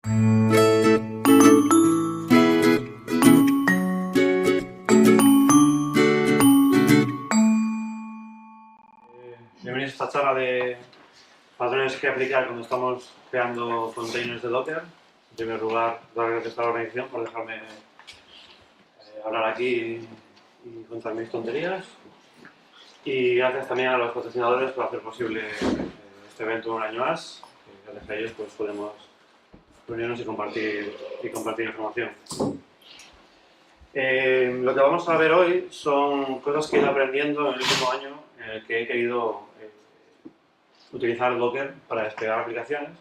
Bienvenidos a esta charla de patrones que aplicar cuando estamos creando containers de Docker. En primer lugar, dar gracias a la organización por dejarme hablar aquí y contar mis tonterías. Y gracias también a los patrocinadores por hacer posible este evento un año más. Gracias a ellos pues, podemos reunirnos y compartir información. Lo que vamos a ver hoy son cosas que he ido aprendiendo en el último año en el que he querido utilizar Docker para desplegar aplicaciones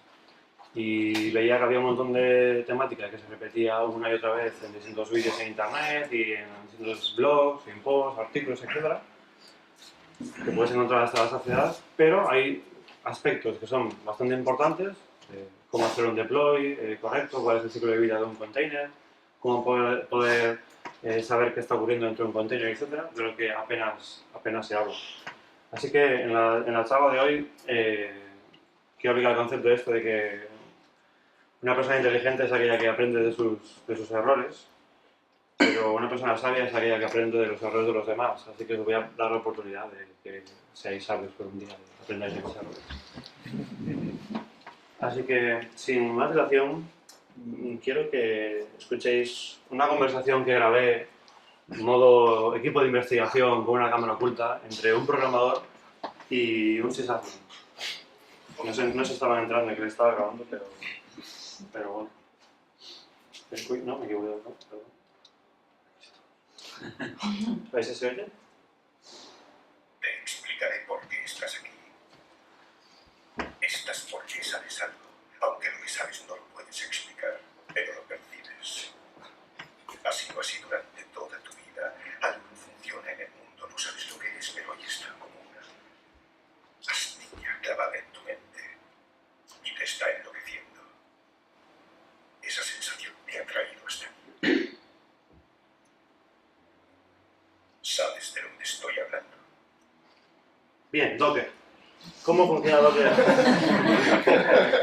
y veía que había un montón de temática que se repetía una y otra vez en distintos vídeos en internet y en distintos blogs, en posts, artículos, etc. que puedes encontrar hasta la saciedad, pero hay aspectos que son bastante importantes, cómo hacer un deploy correcto, cuál es el ciclo de vida de un container, cómo poder saber qué está ocurriendo dentro de un container, etc., de lo que apenas se habla. Así que en la charla de hoy quiero aplicar el concepto de esto de que una persona inteligente es aquella que aprende de sus errores, pero una persona sabia es aquella que aprende de los errores de los demás. Así que os voy a dar la oportunidad de que seáis sabios por un día y aprendáis de mis errores. Así que, sin más dilación, quiero que escuchéis una conversación que grabé en modo equipo de investigación con una cámara oculta entre un programador y un sysadmin. No se estaban entrando en que le estaba grabando, pero bueno. No, me equivoqué, no, perdón. ¿Veis si se oye? Te explicaré por qué estás aquí. Estás porque sabes algo, aunque lo que sabes no lo puedes explicar, pero lo percibes. Así o así durante toda tu vida, algo funciona en el mundo, no sabes lo que es, pero hoy está como una astilla clavada en tu mente y te está enloqueciendo. Esa sensación te ha traído hasta aquí. ¿Sabes de dónde estoy hablando? Bien, Docker. ¿Cómo funciona Docker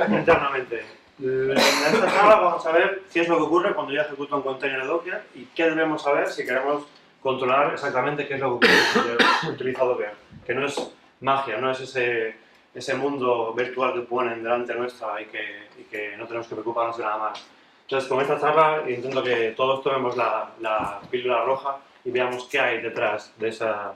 internamente? En esta charla vamos a ver qué es lo que ocurre cuando yo ejecuto un container de Docker y qué debemos saber si queremos controlar exactamente qué es lo que ocurre cuando utilizo Docker. Que no es magia, no es ese mundo virtual que ponen delante nuestra y que no tenemos que preocuparnos de nada más. Entonces, con esta charla intento que todos tomemos la píldora roja y veamos qué hay detrás de esa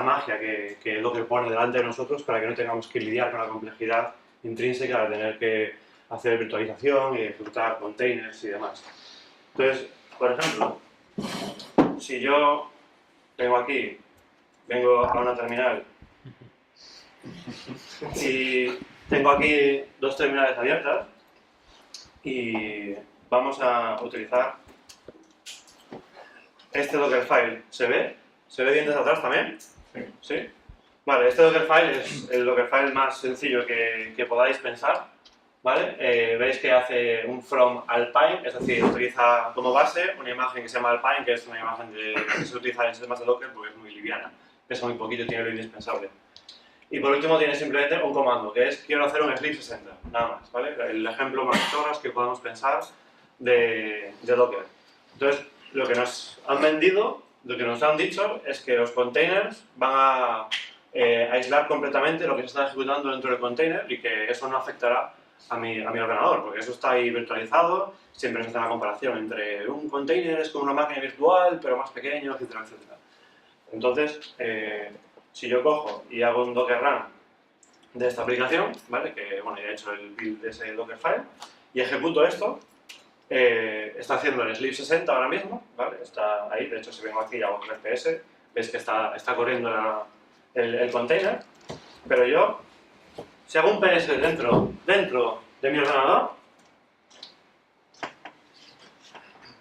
magia que Docker pone delante de nosotros para que no tengamos que lidiar con la complejidad intrínseca de tener que hacer virtualización y ejecutar containers y demás. Entonces, por ejemplo, si yo vengo a una terminal y tengo aquí dos terminales abiertas y vamos a utilizar este Dockerfile. ¿Se ve? ¿Se ve bien desde atrás también? ¿Sí? Vale, este Dockerfile es el Dockerfile más sencillo que podáis pensar, ¿vale? Veis que hace un from Alpine, es decir, utiliza como base una imagen que se llama Alpine, que es una imagen que se utiliza en sistemas de Docker porque es muy liviana, pesa muy poquito y tiene lo indispensable. Y por último tiene simplemente un comando, que es quiero hacer un slip 60, nada más, ¿vale? El ejemplo más chorras que podamos pensar de Docker. Entonces, lo que nos han vendido, lo que nos han dicho es que los containers van a aislar completamente lo que se está ejecutando dentro del container y que eso no afectará a mi ordenador, porque eso está ahí virtualizado, siempre se hace una comparación entre un container es como una máquina virtual, pero más pequeño, etcétera, etcétera. Entonces, si yo cojo y hago un Docker run de esta aplicación, ¿vale? Que, bueno, ya he hecho el build de ese Dockerfile, y ejecuto esto, está haciendo el slip 60 ahora mismo, ¿vale? Está ahí, de hecho si vengo aquí y hago un FPS, ves que está corriendo el container, pero yo, si hago un PS dentro de mi ordenador,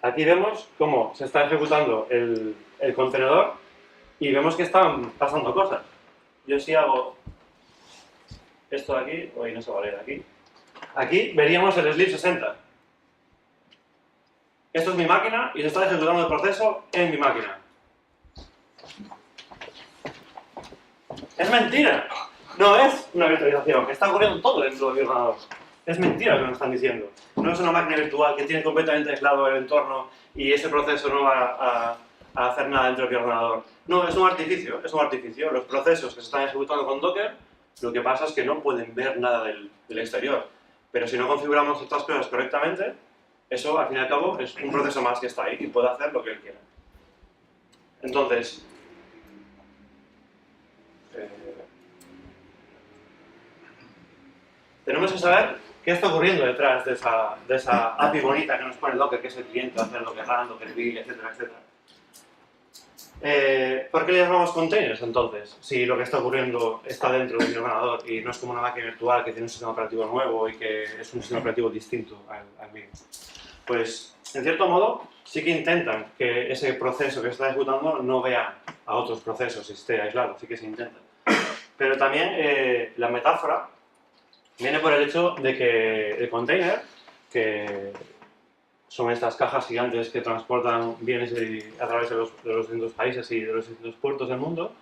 aquí vemos cómo se está ejecutando el contenedor y vemos que están pasando cosas. Yo si hago esto de aquí, hoy no se va a leer aquí veríamos el slip 60. Esto es mi máquina y se está ejecutando el proceso en mi máquina. ¡Es mentira! No es una virtualización, está ocurriendo todo dentro de mi ordenador. Es mentira lo que nos están diciendo. No es una máquina virtual que tiene completamente aislado el entorno y ese proceso no va a hacer nada dentro del ordenador. No, es un artificio, es un artificio. Los procesos que se están ejecutando con Docker, lo que pasa es que no pueden ver nada del exterior. Pero si no configuramos estas cosas correctamente, eso al fin y al cabo es un proceso más que está ahí y puede hacer lo que él quiera. Entonces, tenemos que saber qué está ocurriendo detrás de esa API bonita que nos pone Docker, que es el cliente, hacer Docker Run, Docker Build, etcétera, etcétera. ¿Por qué le llamamos containers entonces? Si lo que está ocurriendo está dentro de mi ordenador y no es como una máquina virtual que tiene un sistema operativo nuevo y que es un sistema operativo distinto al mío. Pues, en cierto modo, sí que intentan que ese proceso que se está ejecutando no vea a otros procesos y esté aislado, sí que se intenta. Pero también la metáfora viene por el hecho de que el container, que son estas cajas gigantes que transportan bienes a través de los distintos países y de los distintos puertos del mundo,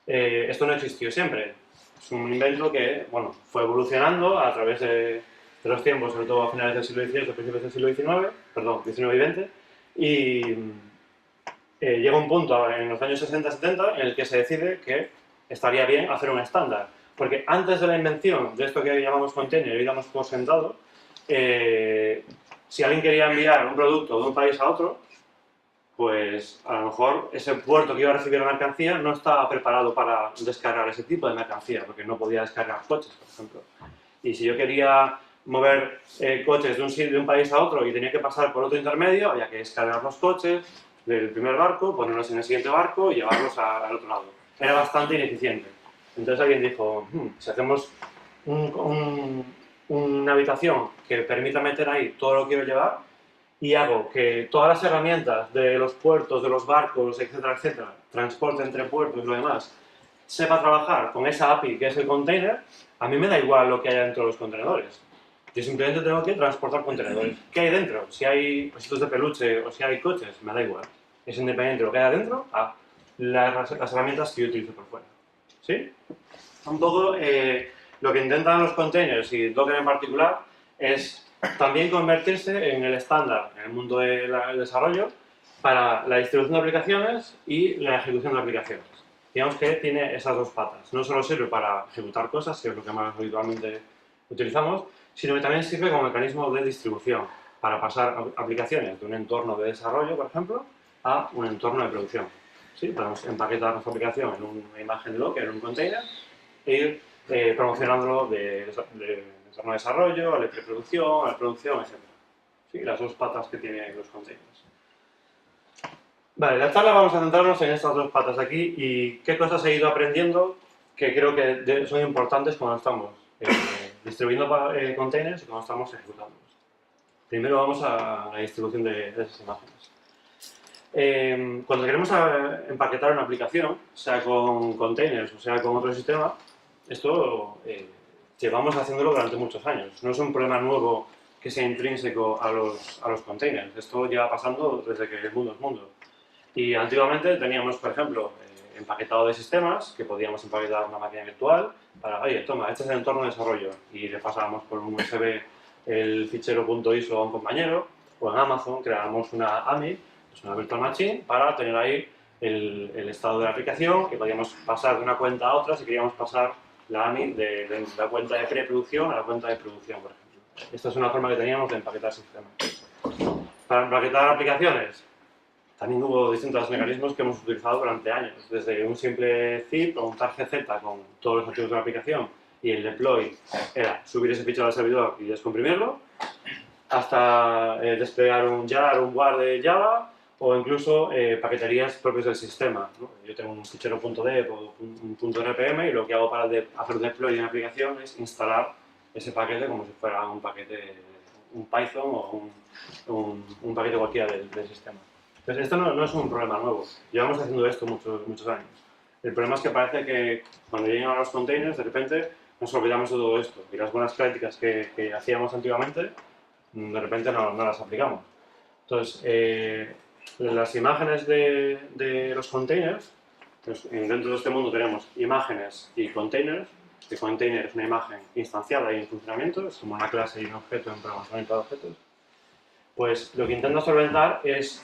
esto no existió siempre. Es un invento que, bueno, fue evolucionando a través de los tiempos, sobre todo a finales del siglo XVIII, principios del siglo XIX, perdón, XIX y XX, y llega un punto en los años 60-70 en el que se decide que estaría bien hacer un estándar. Porque antes de la invención de esto que llamamos container y damos por sentado, si alguien quería enviar un producto de un país a otro, pues a lo mejor ese puerto que iba a recibir la mercancía no estaba preparado para descargar ese tipo de mercancía, porque no podía descargar coches, por ejemplo. Y si yo quería mover coches de un país a otro y tenía que pasar por otro intermedio, había que descargar los coches del primer barco, ponerlos en el siguiente barco y llevarlos al otro lado. Era bastante ineficiente. Entonces alguien dijo, si hacemos una habitación que permita meter ahí todo lo que quiero llevar y hago que todas las herramientas de los puertos, de los barcos, etcétera, etcétera, transporte entre puertos y lo demás, sepa trabajar con esa API que es el container, a mí me da igual lo que haya dentro de los contenedores. Yo simplemente tengo que transportar contenedores. ¿Qué hay dentro? Si hay ositos de peluche o si hay coches, me da igual. Es independiente de lo que haya dentro a las herramientas que yo utilizo por fuera. ¿Sí? Un poco lo que intentan los containers y Docker en particular es también convertirse en el estándar en el mundo del desarrollo para la distribución de aplicaciones y la ejecución de aplicaciones. Digamos que tiene esas dos patas. No solo sirve para ejecutar cosas, que es lo que más habitualmente utilizamos, sino que también sirve como mecanismo de distribución para pasar aplicaciones de un entorno de desarrollo, por ejemplo, a un entorno de producción. ¿Sí? Podemos empaquetar nuestra aplicación en una imagen de Docker, en un container, e ir promocionándolo de entorno de desarrollo, a la preproducción, a la producción, etc. ¿Sí? Las dos patas que tienen los containers. Vale, la charla vamos a centrarnos en estas dos patas aquí y qué cosas he ido aprendiendo que creo que son importantes cuando estamos distribuyendo containers y cuando estamos ejecutándolos. Primero vamos a la distribución de esas imágenes. Cuando queremos empaquetar una aplicación, sea con containers o sea con otro sistema, esto llevamos haciéndolo durante muchos años. No es un problema nuevo que sea intrínseco a los containers. Esto lleva pasando desde que el mundo es mundo. Y antiguamente teníamos, por ejemplo, empaquetado de sistemas, que podíamos empaquetar una máquina virtual para, oye, toma, este es el entorno de desarrollo. Y le pasábamos por un USB el fichero .iso a un compañero, o en Amazon creábamos una AMI, pues una virtual machine, para tener ahí el estado de la aplicación, que podíamos pasar de una cuenta a otra si queríamos pasar la AMI de la cuenta de preproducción a la cuenta de producción, por ejemplo. Esta es una forma que teníamos de empaquetar sistemas. Para empaquetar aplicaciones, también hubo distintos mecanismos que hemos utilizado durante años, desde un simple zip o un targz con todos los archivos de la aplicación y el deploy era subir ese fichero al servidor y descomprimirlo, hasta desplegar un jar o un war de Java o incluso paqueterías propias del sistema, ¿no? Yo tengo un fichero .deb o un .rpm y lo que hago para hacer deploy en la aplicación es instalar ese paquete como si fuera un paquete, un Python o un paquete cualquiera del sistema. Entonces, esto no es un problema nuevo. Llevamos haciendo esto muchos años. El problema es que parece que cuando llegan a los containers, de repente nos olvidamos de todo esto. Y las buenas prácticas que hacíamos antiguamente, de repente no las aplicamos. Entonces, las imágenes de los containers, pues, dentro de este mundo tenemos imágenes y containers. El container es una imagen instanciada y en funcionamiento, es como una clase y un objeto en programación de objetos. Pues lo que intenta solventar es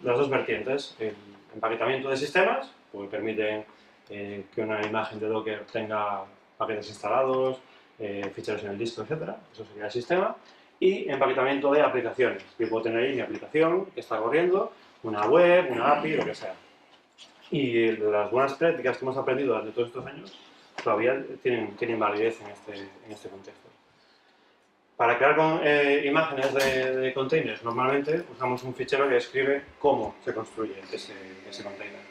las dos vertientes, el empaquetamiento de sistemas, porque permiten que una imagen de Docker tenga paquetes instalados, ficheros en el disco, etc. Eso sería el sistema. Y empaquetamiento de aplicaciones. Yo puedo tener ahí mi aplicación que está corriendo, una web, una API, lo que sea. Y las buenas prácticas que hemos aprendido durante todos estos años todavía tienen validez en este contexto. Para crear imágenes de containers, normalmente usamos un fichero que describe cómo se construye ese container.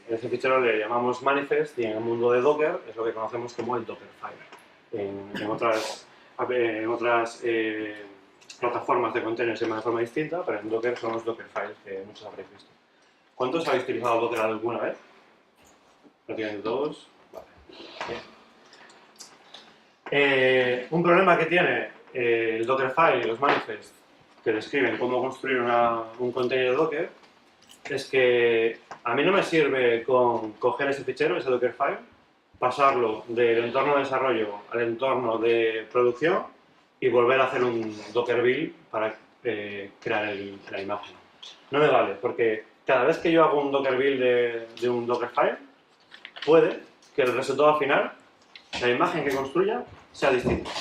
Ese fichero le llamamos manifest y en el mundo de Docker es lo que conocemos como el Dockerfile. En otras plataformas de containers se llama de forma distinta, pero en Docker son los Dockerfiles que muchos habréis visto. ¿Cuántos habéis utilizado Docker alguna vez? ¿Lo tienen todos? Vale. Bien. Un problema que tiene el Dockerfile y los manifests que describen cómo construir un container de Docker es que a mí no me sirve con coger ese fichero, ese Dockerfile, pasarlo del entorno de desarrollo al entorno de producción y volver a hacer un Docker build para crear la imagen. No me vale, porque cada vez que yo hago un Docker build de un Dockerfile, puede que el resultado final, la imagen que construya, sea distinta.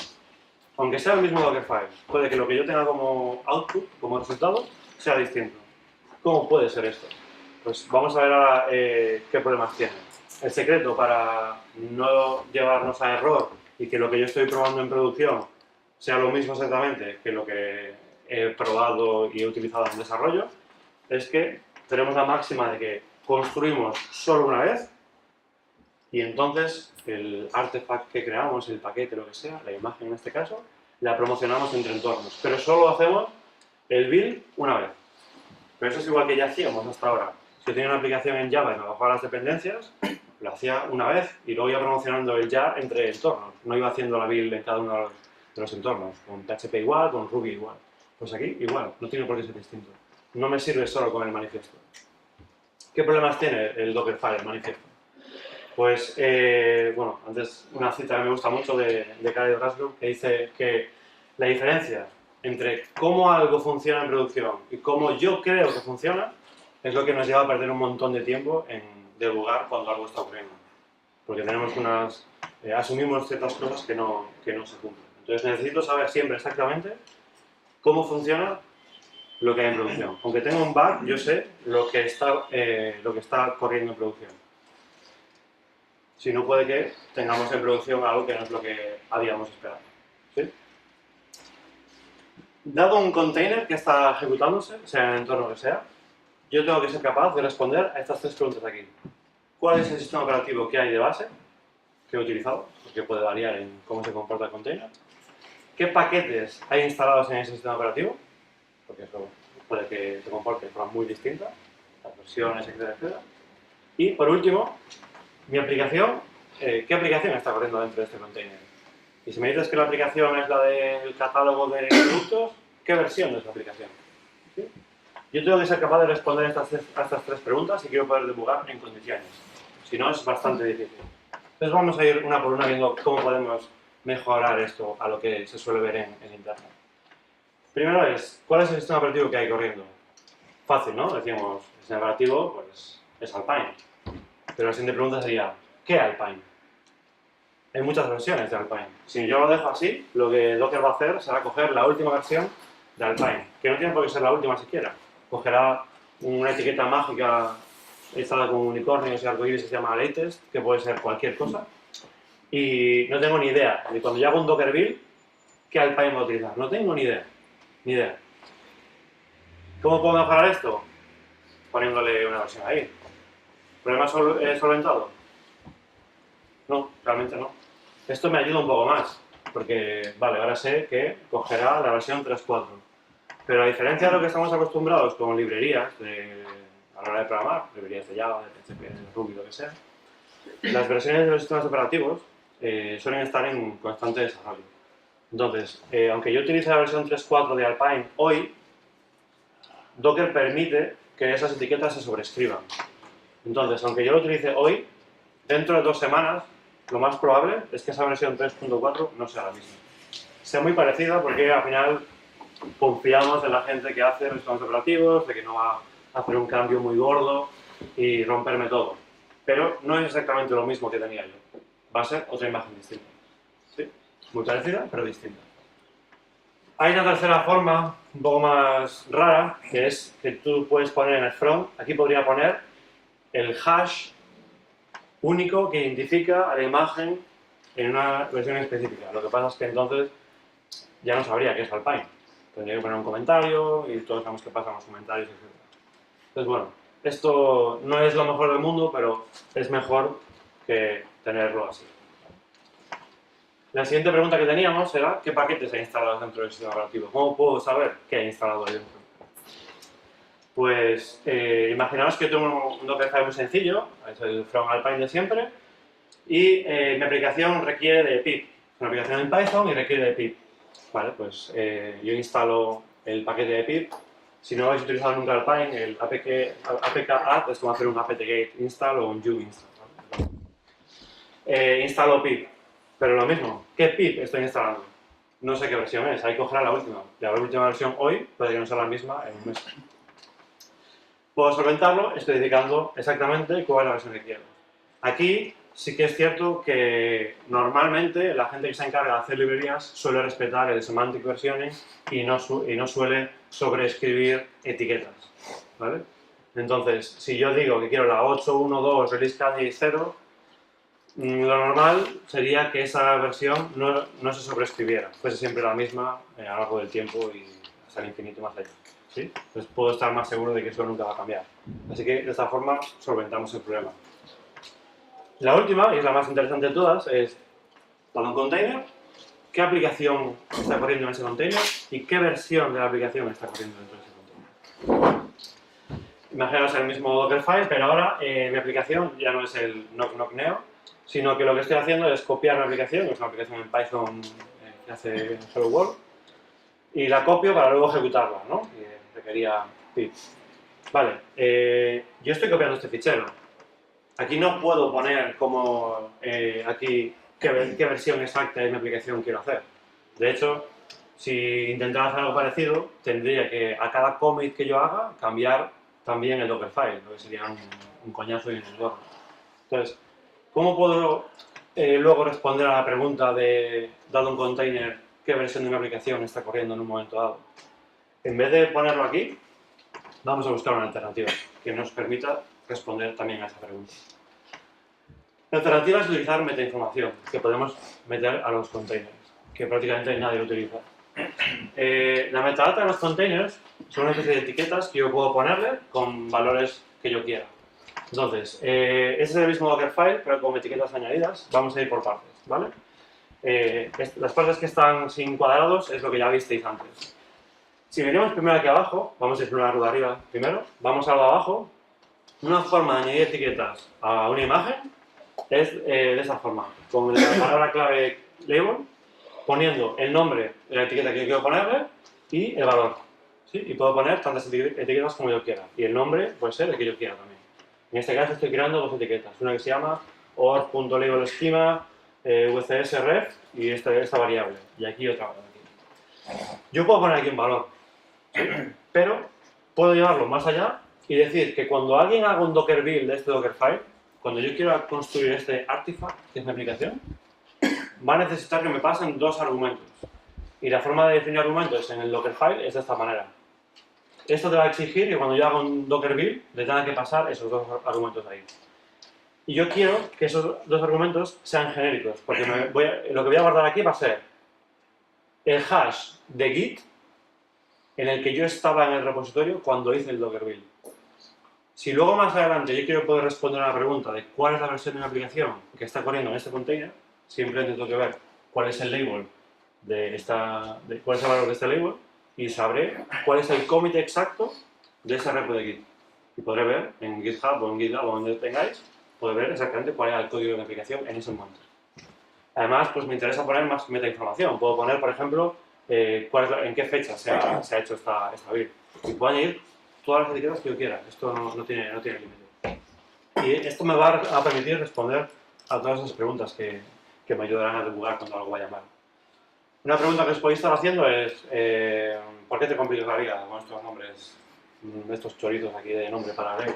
Aunque sea el mismo Dockerfile, puede que lo que yo tenga como output, como resultado, sea distinto. ¿Cómo puede ser esto? Pues vamos a ver ahora qué problemas tiene. El secreto para no llevarnos a error y que lo que yo estoy probando en producción sea lo mismo exactamente que lo que he probado y he utilizado en desarrollo es que tenemos la máxima de que construimos solo una vez y entonces el artefact que creamos, el paquete, lo que sea, la imagen en este caso, la promocionamos entre entornos. Pero solo hacemos el build una vez. Pero eso es igual que ya hacíamos hasta ahora. Si yo tenía una aplicación en Java y me bajaba las dependencias, lo hacía una vez y luego iba promocionando el jar entre entornos. No iba haciendo la build en cada uno de los entornos. Con PHP igual, con Ruby igual. Pues aquí igual, no tiene por qué ser distinto. No me sirve solo con el manifiesto. ¿Qué problemas tiene el Dockerfile, el manifiesto? Pues, bueno, antes una cita que me gusta mucho de Khaled Raslow que dice que la diferencia entre cómo algo funciona en producción y cómo yo creo que funciona es lo que nos lleva a perder un montón de tiempo en debugar cuando algo está ocurriendo. Porque tenemos asumimos ciertas cosas que no se cumplen. Entonces necesito saber siempre exactamente cómo funciona lo que hay en producción. Aunque tenga un bug, yo sé lo que está corriendo en producción. Si no, puede que tengamos en producción algo que no es lo que habíamos esperado. ¿Sí? Dado un container que está ejecutándose, sea en el entorno que sea, yo tengo que ser capaz de responder a estas tres preguntas de aquí. ¿Cuál es el sistema operativo que hay de base que he utilizado? Porque puede variar en cómo se comporta el container. ¿Qué paquetes hay instalados en ese sistema operativo? Porque eso puede que se comporte de forma muy distinta, las versiones, etcétera, etcétera. Y por último, mi aplicación, ¿qué aplicación está corriendo dentro de este container? Y si me dices que la aplicación es la del catálogo de productos, ¿qué versión de esa aplicación? ¿Sí? Yo tengo que ser capaz de responder a estas tres preguntas y quiero poder debugar en condiciones. Si no, es bastante difícil. Entonces vamos a ir una por una viendo cómo podemos mejorar esto a lo que se suele ver en Internet. Primero es, ¿cuál es el sistema operativo que hay corriendo? Fácil, ¿no? Decíamos, el sistema operativo pues, es Alpine. Pero la siguiente pregunta sería, ¿qué Alpine? Hay muchas versiones de Alpine. Si yo lo dejo así, lo que Docker va a hacer será coger la última versión de Alpine, que no tiene por qué ser la última siquiera. Cogerá una etiqueta mágica instalada con unicornios y arcoíris que se llama latest, que puede ser cualquier cosa. Y no tengo ni idea de cuando yo hago un Docker build, qué Alpine voy a utilizar. No tengo ni idea. Ni idea. ¿Cómo puedo mejorar esto? Poniéndole una versión ahí. ¿Problema solventado? No, realmente no. Esto me ayuda un poco más, porque, vale, ahora sé que cogerá la versión 3.4. Pero a diferencia de lo que estamos acostumbrados con librerías a la hora de programar, librerías de Java, de PHP, de Ruby, lo que sea, las versiones de los sistemas operativos suelen estar en constante desarrollo. Entonces, aunque yo utilice la versión 3.4 de Alpine hoy, Docker permite que esas etiquetas se sobrescriban. Entonces, aunque yo lo utilice hoy, dentro de 2 semanas lo más probable es que esa versión 3.4 no sea la misma. Sea muy parecida porque al final confiamos en la gente que hace sistemas operativos, de que no va a hacer un cambio muy gordo y romperme todo. Pero no es exactamente lo mismo que tenía yo. Va a ser otra imagen distinta. ¿Sí? Muy parecida, pero distinta. Hay una tercera forma, un poco más rara, que es que tú puedes poner en el front, aquí podría poner el hash único que identifica a la imagen en una versión específica. Lo que pasa es que entonces ya no sabría qué es Alpine. Tendría que poner un comentario y todos sabemos qué pasa en los comentarios, etc. Entonces, bueno, esto no es lo mejor del mundo, pero es mejor que tenerlo así. La siguiente pregunta que teníamos era ¿qué paquetes he instalado dentro del sistema operativo? ¿Cómo puedo saber qué he instalado ahí dentro? Pues imaginaos que tengo un Dockerfile muy sencillo, es el from Alpine de siempre, y mi aplicación requiere de pip. Es una aplicación en Python y requiere de pip. Vale, pues yo instalo el paquete de pip. Si no habéis utilizado nunca Alpine, el apk-add es como hacer un apt-get install o un u install. ¿Vale? Instalo pip, pero lo mismo, ¿qué pip estoy instalando? No sé qué versión es, hay que coger la última. La última versión hoy puede que no sea la misma en un mes. Puedo solventarlo especificando exactamente cuál es la versión que quiero. Aquí sí que es cierto que normalmente la gente que se encarga de hacer librerías suele respetar el semantic versioning y no suele sobreescribir etiquetas. ¿Vale? Entonces, si yo digo que quiero la 8.1.2 release candidate 0, lo normal sería que esa versión no se sobreescribiera, fuese siempre la misma a lo largo del tiempo y hasta el infinito más allá. ¿Sí? Entonces puedo estar más seguro de que eso nunca va a cambiar. Así que de esta forma solventamos el problema. La última, y es la más interesante de todas, es para un container, qué aplicación está corriendo en ese container y qué versión de la aplicación está corriendo dentro de ese container. Imaginaos el mismo Dockerfile, pero ahora mi aplicación ya no es el Knock Knock Neo, sino que lo que estoy haciendo es copiar una aplicación, es una aplicación en Python que hace Hello World, y la copio para luego ejecutarla, ¿no? Y requería pip. Vale, yo estoy copiando este fichero. Aquí no puedo poner como aquí qué versión exacta de mi aplicación quiero hacer. De hecho, si intentara hacer algo parecido, tendría que a cada commit que yo haga cambiar también el Dockerfile, lo que sería un coñazo y un engorro. Entonces, ¿cómo puedo luego responder a la pregunta de, dado un container, qué versión de mi aplicación está corriendo en un momento dado? En vez de ponerlo aquí, vamos a buscar una alternativa que nos permita responder también a esa pregunta. La alternativa es utilizar metainformación, que podemos meter a los containers, que prácticamente nadie lo utiliza. La metadata de los containers son una especie de etiquetas que yo puedo ponerle con valores que yo quiera. Entonces, ese es el mismo Dockerfile, pero con etiquetas añadidas. Vamos a ir por partes, ¿vale? Las partes que están sin cuadrados es lo que ya visteis antes. Si venimos primero aquí abajo, vamos a explorar lo de arriba primero, vamos a lo de abajo. Una forma de añadir etiquetas a una imagen es de esa forma, con la palabra clave label, poniendo el nombre de la etiqueta que yo quiero ponerle y el valor. ¿Sí? Y puedo poner tantas etiquetas como yo quiera. Y el nombre puede ser el que yo quiera también. En este caso estoy creando dos etiquetas. Una que se llama org.labelSchema vcsref y esta variable. Y aquí otra. Yo puedo poner aquí un valor. Pero puedo llevarlo más allá y decir que cuando alguien haga un Docker build de este Dockerfile, cuando yo quiera construir este artifact, que es mi aplicación, va a necesitar que me pasen dos argumentos. Y la forma de definir argumentos en el Dockerfile es de esta manera. Esto te va a exigir que cuando yo haga un Docker build, le tenga que pasar esos dos argumentos ahí. Y yo quiero que esos dos argumentos sean genéricos, porque lo que voy a guardar aquí va a ser el hash de Git en el que yo estaba en el repositorio cuando hice el Docker build. Si luego más adelante yo quiero poder responder a la pregunta de cuál es la versión de una aplicación que está corriendo en este container, simplemente tengo que ver cuál es el label cuál es el valor de este label y sabré cuál es el commit exacto de ese repo de Git. Y podré ver en GitHub o en GitLab o donde tengáis, podré ver exactamente cuál era el código de la aplicación en ese momento. Además, pues me interesa poner más metainformación. Puedo poner, por ejemplo, en qué fecha se ha hecho esta build. Y puedo añadir todas las etiquetas que yo quiera. Esto no tiene límite. Y esto me va a permitir responder a todas esas preguntas que me ayudarán a debugar cuando algo vaya mal. Una pregunta que os podéis estar haciendo es ¿por qué te complicas la vida con estos nombres, estos choritos aquí de nombre para Lego?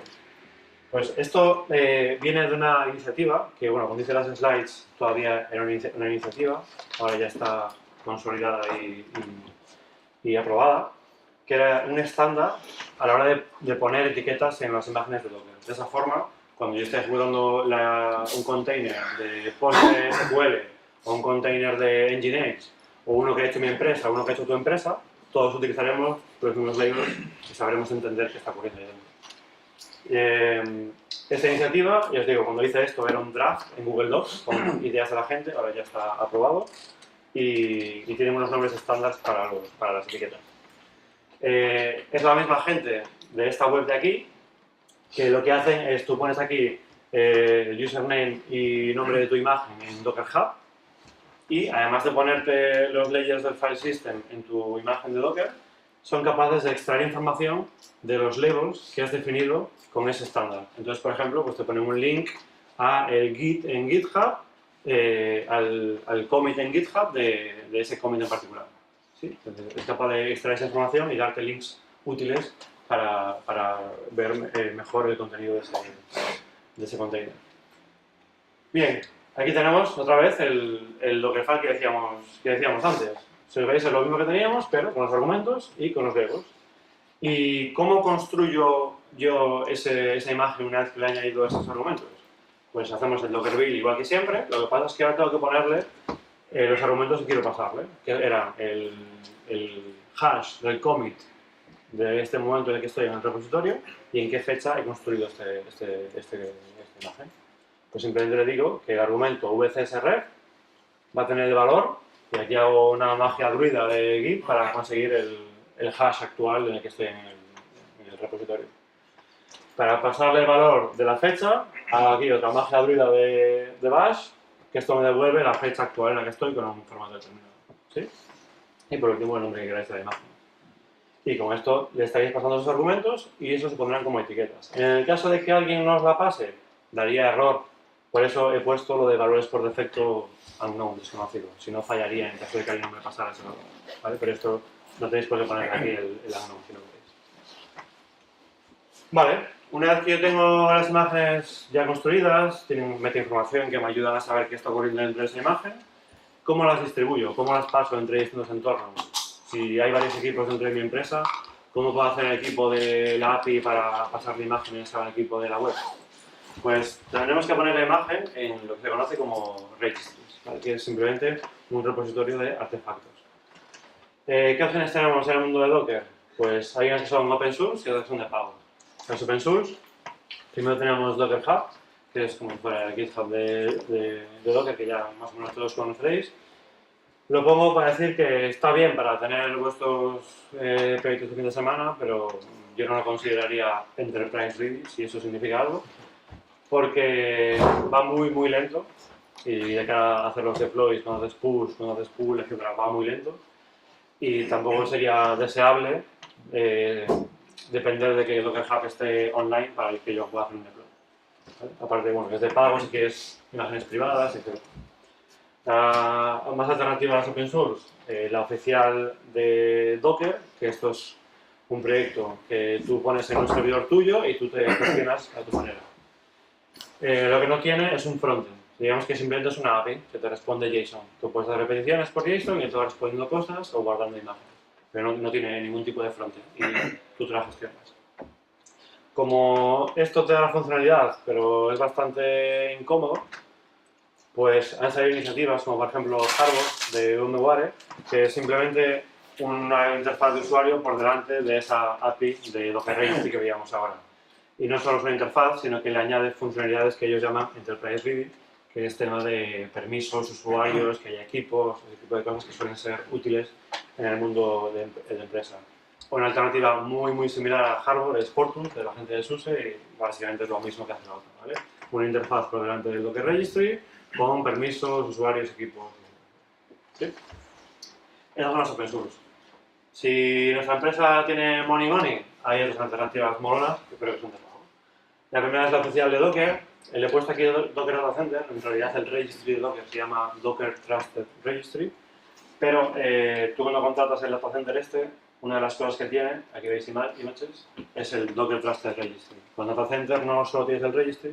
Pues esto viene de una iniciativa que, bueno, como dice las slides, todavía era una iniciativa, ahora ya está consolidada y aprobada, que era un estándar a la hora de poner etiquetas en las imágenes de Docker. De esa forma, cuando yo esté ejecutando un container de PostgreSQL o un container de Nginx o uno que ha hecho mi empresa o uno que ha hecho tu empresa, todos utilizaremos los mismos labels y sabremos entender qué está ocurriendo ahí dentro. Esta iniciativa, ya os digo, cuando hice esto era un draft en Google Docs con ideas de la gente, ahora ya está aprobado y tiene unos nombres estándar para las etiquetas. Es la misma gente de esta web de aquí que lo que hacen es tú pones aquí el username y nombre de tu imagen en Docker Hub y además de ponerte los layers del file system en tu imagen de Docker, son capaces de extraer información de los labels que has definido con ese estándar. Entonces, por ejemplo, pues te ponen un link a el Git en GitHub, al commit en GitHub de ese commit en particular. ¿Sí? Entonces, es capaz de extraer esa información y darte links útiles para ver mejor el contenido de ese container. Bien, aquí tenemos otra vez el Dockerfile que decíamos antes. Si veis es lo mismo que teníamos, pero con los argumentos y con los labels. ¿Y cómo construyo yo esa imagen una vez que le he añadido esos argumentos? Pues hacemos el Docker build igual que siempre, lo que pasa es que ahora tengo que ponerle los argumentos que quiero pasarle, que eran el hash del commit de este momento en el que estoy en el repositorio y en qué fecha he construido esta imagen. Pues simplemente le digo que el argumento vcsref va a tener el valor, y aquí hago una magia druida de Git para conseguir el hash actual en el que estoy en el repositorio. Para pasarle el valor de la fecha, hago aquí otra magia druida de bash, que esto me devuelve la fecha actual en la que estoy con un formato determinado. ¿Sí? Y por último el nombre que queráis de la imagen. Y con esto le estaréis pasando esos argumentos y eso se pondrán como etiquetas. En el caso de que alguien no os la pase, daría error. Por eso he puesto lo de valores por defecto unknown, desconocido. Si no, fallaría en caso de que alguien no me pasara ese valor. ¿Vale? Pero esto no tenéis por qué poner aquí el unknown si no queréis. Vale, una vez que yo tengo las imágenes ya construidas, tienen metainformación que me ayudan a saber qué está ocurriendo dentro de esa imagen, ¿cómo las distribuyo? ¿Cómo las paso entre distintos entornos? Si hay varios equipos dentro de mi empresa, ¿cómo puedo hacer el equipo de la API para pasar imágenes al equipo de la web? Pues tendremos que poner la imagen en lo que se conoce como registries, ¿vale? Que es simplemente un repositorio de artefactos. ¿Qué opciones tenemos en el mundo de Docker? Pues hay unas que son open source y otras que son de pago. Las open source, primero tenemos Docker Hub, que es como si fuera el GitHub de Docker, que ya más o menos todos conoceréis. Lo pongo para decir que está bien para tener vuestros proyectos de fin de semana, pero yo no lo consideraría enterprise ready, si eso significa algo, porque va muy, muy lento y de cara a hacer los deploys, cuando haces push, cuando haces pull, etc., va muy lento y tampoco sería deseable depender de que Docker Hub esté online para que yo pueda hacer un deploy. ¿Vale? Aparte, bueno, es de pago, si quieres imágenes privadas, etc. Más alternativa a las open source, la oficial de Docker, que esto es un proyecto que tú pones en un servidor tuyo y tú te gestionas a tu manera. Lo que no tiene es un frontend. Digamos que simplemente es una API que te responde JSON. Tú puedes dar repeticiones por JSON y él te va respondiendo cosas o guardando imágenes. Pero no tiene ningún tipo de frontend y tú te la gestionas. Como esto te da la funcionalidad, pero es bastante incómodo, pues han salido iniciativas como por ejemplo Harbor de VMware, que es simplemente una interfaz de usuario por delante de esa API de Docker Registry que veíamos ahora. Y no solo es una interfaz, sino que le añade funcionalidades que ellos llaman Enterprise Ready, que es tema de permisos, usuarios, que haya equipos, ese tipo de cosas que suelen ser útiles en el mundo de empresa. Una alternativa muy, muy similar a Harbor es Fortune, de la gente de SUSE, y básicamente es lo mismo que hace la otra, ¿vale? Una interfaz por delante del Docker Registry, con permisos, usuarios, equipos. ¿Sí? Esas son las open source. Si nuestra empresa tiene money, hay otras alternativas molonas que creo que son de pago. La primera es la oficial de Docker. Le he puesto aquí Docker Data Center. En realidad el registry de Docker se llama Docker Trusted Registry. Pero tú cuando contratas el Data Center una de las cosas que tiene, aquí veis images, es el Docker Trusted Registry. Con Data Center no solo tienes el registry,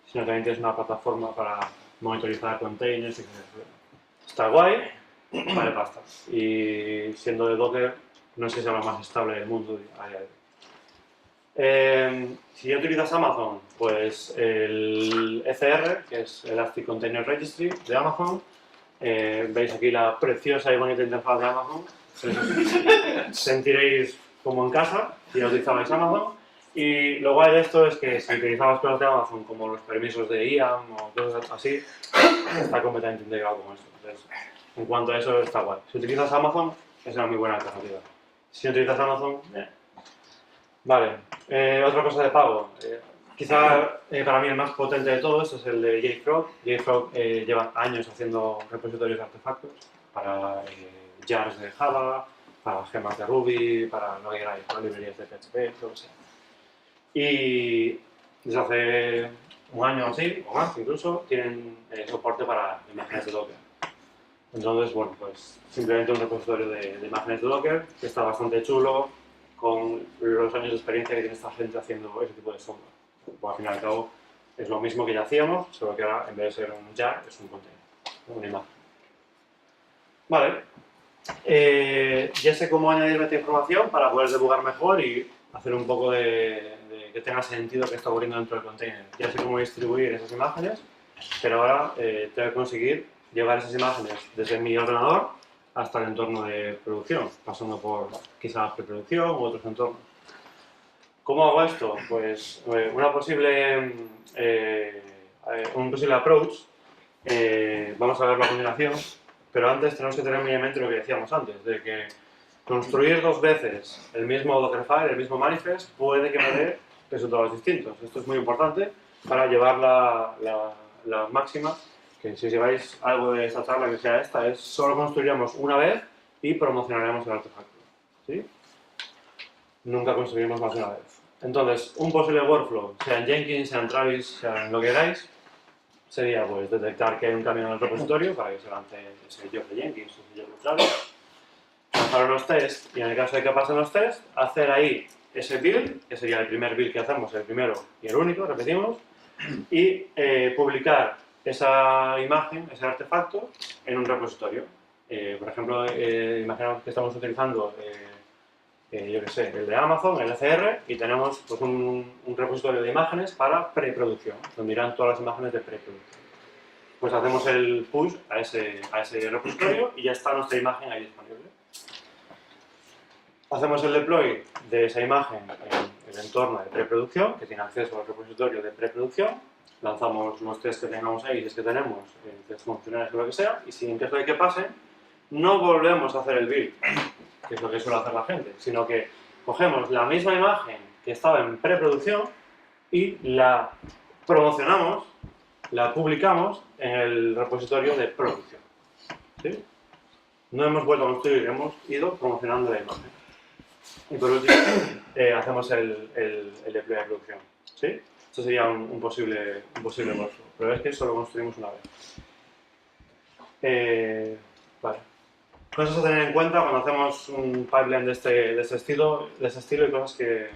sino también tienes una plataforma para monitorizar containers y cosas así. Está guay, vale pasta. Y siendo de Docker, no sé si sea lo más estable del mundo a día de hoy. Si ya utilizas Amazon, pues el ECR, que es Elastic Container Registry de Amazon, veis aquí la preciosa y bonita interfaz de Amazon. Sentiréis como en casa si ya utilizabais Amazon. Y lo guay de esto es que si utilizabas cosas de Amazon como los permisos de IAM o cosas así, está completamente integrado con esto. Entonces, en cuanto a eso, está guay. Si utilizas Amazon, es una muy buena alternativa. Si no utilizas Amazon, Vale, otra cosa de pago. Quizá para mí el más potente de todos es el de JFrog. JFrog lleva años haciendo repositorios de artefactos para jars de Java, para gemas de Ruby, para lo que queráis, para librerías de PHP, lo que sea. Y desde hace un año o así, o más incluso, tienen soporte para imágenes de Docker. Entonces, bueno, pues simplemente un repositorio de imágenes de Docker que está bastante chulo con los años de experiencia que tiene esta gente haciendo ese tipo de software. Pues, al fin y al cabo es lo mismo que ya hacíamos, solo que ahora en vez de ser un jar es un container, una imagen. Vale. Ya sé cómo añadir esta información para poder debugar mejor y hacer un poco de que tenga sentido que está ocurriendo dentro del container. Ya sé cómo distribuir esas imágenes, pero ahora tengo que conseguir llevar esas imágenes desde mi ordenador hasta el entorno de producción, pasando por quizás preproducción u otros entornos. ¿Cómo hago esto? Pues un posible approach, vamos a verlo a continuación, pero antes tenemos que tener muy en mente lo que decíamos antes, de que construir dos veces el mismo Dockerfile, el mismo manifest, puede que me dé resultados distintos. Esto es muy importante para llevar la máxima, que si lleváis algo de esta charla que sea esta, es solo construiremos una vez y promocionaremos el artefacto. ¿Sí? Nunca construiremos más de una vez. Entonces, un posible workflow, sea en Jenkins, sea en Travis, sea en lo que queráis, sería pues detectar que hay un cambio en el repositorio para que se lance ese job de Jenkins o ese job de Travis, lanzar unos tests y en el caso de que pasen los tests, hacer ahí ese build, que sería el primer build que hacemos, el primero y el único, repetimos, y publicar esa imagen, ese artefacto, en un repositorio. Por ejemplo, imaginamos que estamos utilizando yo que sé, el de Amazon, el ECR, y tenemos pues, un repositorio de imágenes para preproducción, donde irán todas las imágenes de preproducción. Pues hacemos el push a ese repositorio y ya está nuestra imagen ahí disponible. Hacemos el deploy de esa imagen en el entorno de preproducción, que tiene acceso al repositorio de preproducción. Lanzamos los tests que tengamos ahí, si es que tenemos, tests funcionales o lo que sea, y si en caso de que pasen, no volvemos a hacer el build, que es lo que suele hacer la gente, sino que cogemos la misma imagen que estaba en preproducción y la promocionamos, la publicamos en el repositorio de producción. ¿Sí? No hemos vuelto a construir, hemos ido promocionando la imagen. Y por último, hacemos el deploy de producción. ¿Sí? Esto sería un posible workflow, pero es que solo construimos una vez. Vale. Cosas a tener en cuenta cuando hacemos un pipeline de este estilo y cosas que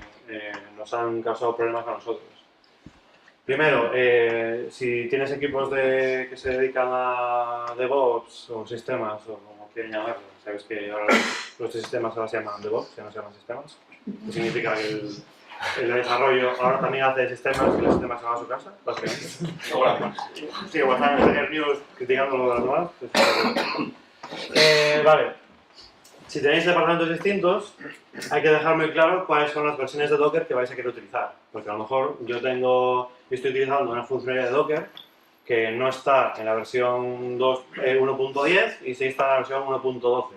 nos han causado problemas a nosotros. Primero, si tienes equipos que se dedican a DevOps o sistemas, o como quieren llamarlo, sabes que ahora los sistemas ahora se llaman DevOps, ya no se llaman sistemas, que significa que el desarrollo ahora también hace sistemas y los sistemas se van a su casa, básicamente. Sí, o están en Hacker News criticando lo de las nuevas. Vale. Si tenéis departamentos distintos, hay que dejar muy claro cuáles son las versiones de Docker que vais a querer utilizar. Porque a lo mejor yo estoy utilizando una funcionalidad de Docker que no está en la versión 1.10 y sí está en la versión 1.12.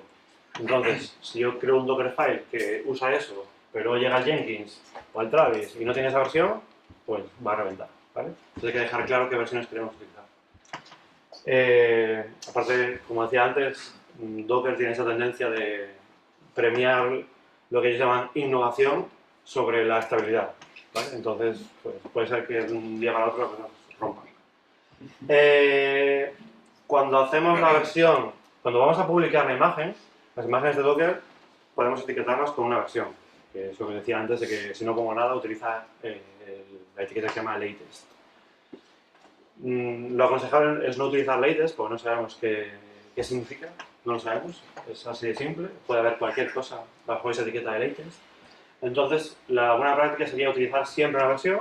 Entonces, si yo creo un Dockerfile que usa eso, pero llega al Jenkins o al Travis y no tiene esa versión, pues va a reventar. ¿Vale? Entonces hay que dejar claro qué versiones queremos utilizar. Aparte, como decía antes, Docker tiene esa tendencia de premiar lo que ellos llaman innovación sobre la estabilidad. ¿vale? Entonces, pues, puede ser que de un día para otro pues, nos rompa. Cuando hacemos la versión, cuando vamos a publicar la imagen, las imágenes de Docker podemos etiquetarlas con una versión, que es lo que decía antes de que si no pongo nada utiliza la etiqueta que se llama latest. Lo aconsejable es no utilizar latest porque no sabemos qué significa, no lo sabemos, es así de simple, puede haber cualquier cosa bajo esa etiqueta de latest. Entonces, la buena práctica sería utilizar siempre una versión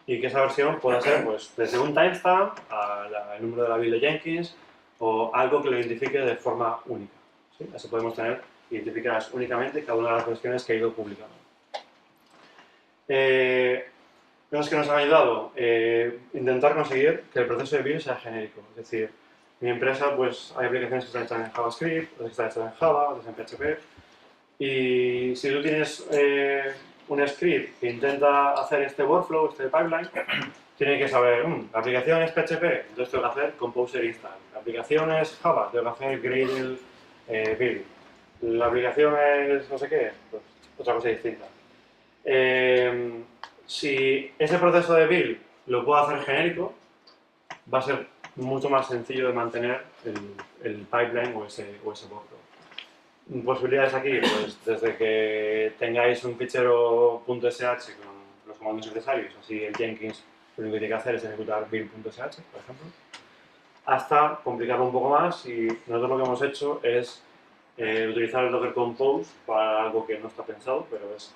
y que esa versión pueda ser pues, desde un timestamp al número de la build de Jenkins o algo que lo identifique de forma única. ¿Sí? Así podemos tener identificadas únicamente cada una de las versiones que ha ido publicando. Cosas que nos han ayudado, intentar conseguir que el proceso de build sea genérico. Es decir, en mi empresa pues, hay aplicaciones que están hechas en JavaScript, otras que están hechas en Java, otras en PHP. Y si tú tienes un script que intenta hacer este workflow, este pipeline, tiene que saber, la aplicación es PHP, entonces tengo que hacer Composer install. La aplicación es Java, tengo que hacer Gradle build. La aplicación es no sé qué, pues otra cosa distinta. Si ese proceso de build lo puedo hacer genérico, va a ser mucho más sencillo de mantener el pipeline o ese workflow. Posibilidades aquí, pues desde que tengáis un fichero .sh con los comandos necesarios, así el Jenkins lo único que tiene que hacer es ejecutar build.sh, por ejemplo, hasta complicarlo un poco más y nosotros lo que hemos hecho es utilizar el Docker Compose para algo que no está pensado, pero es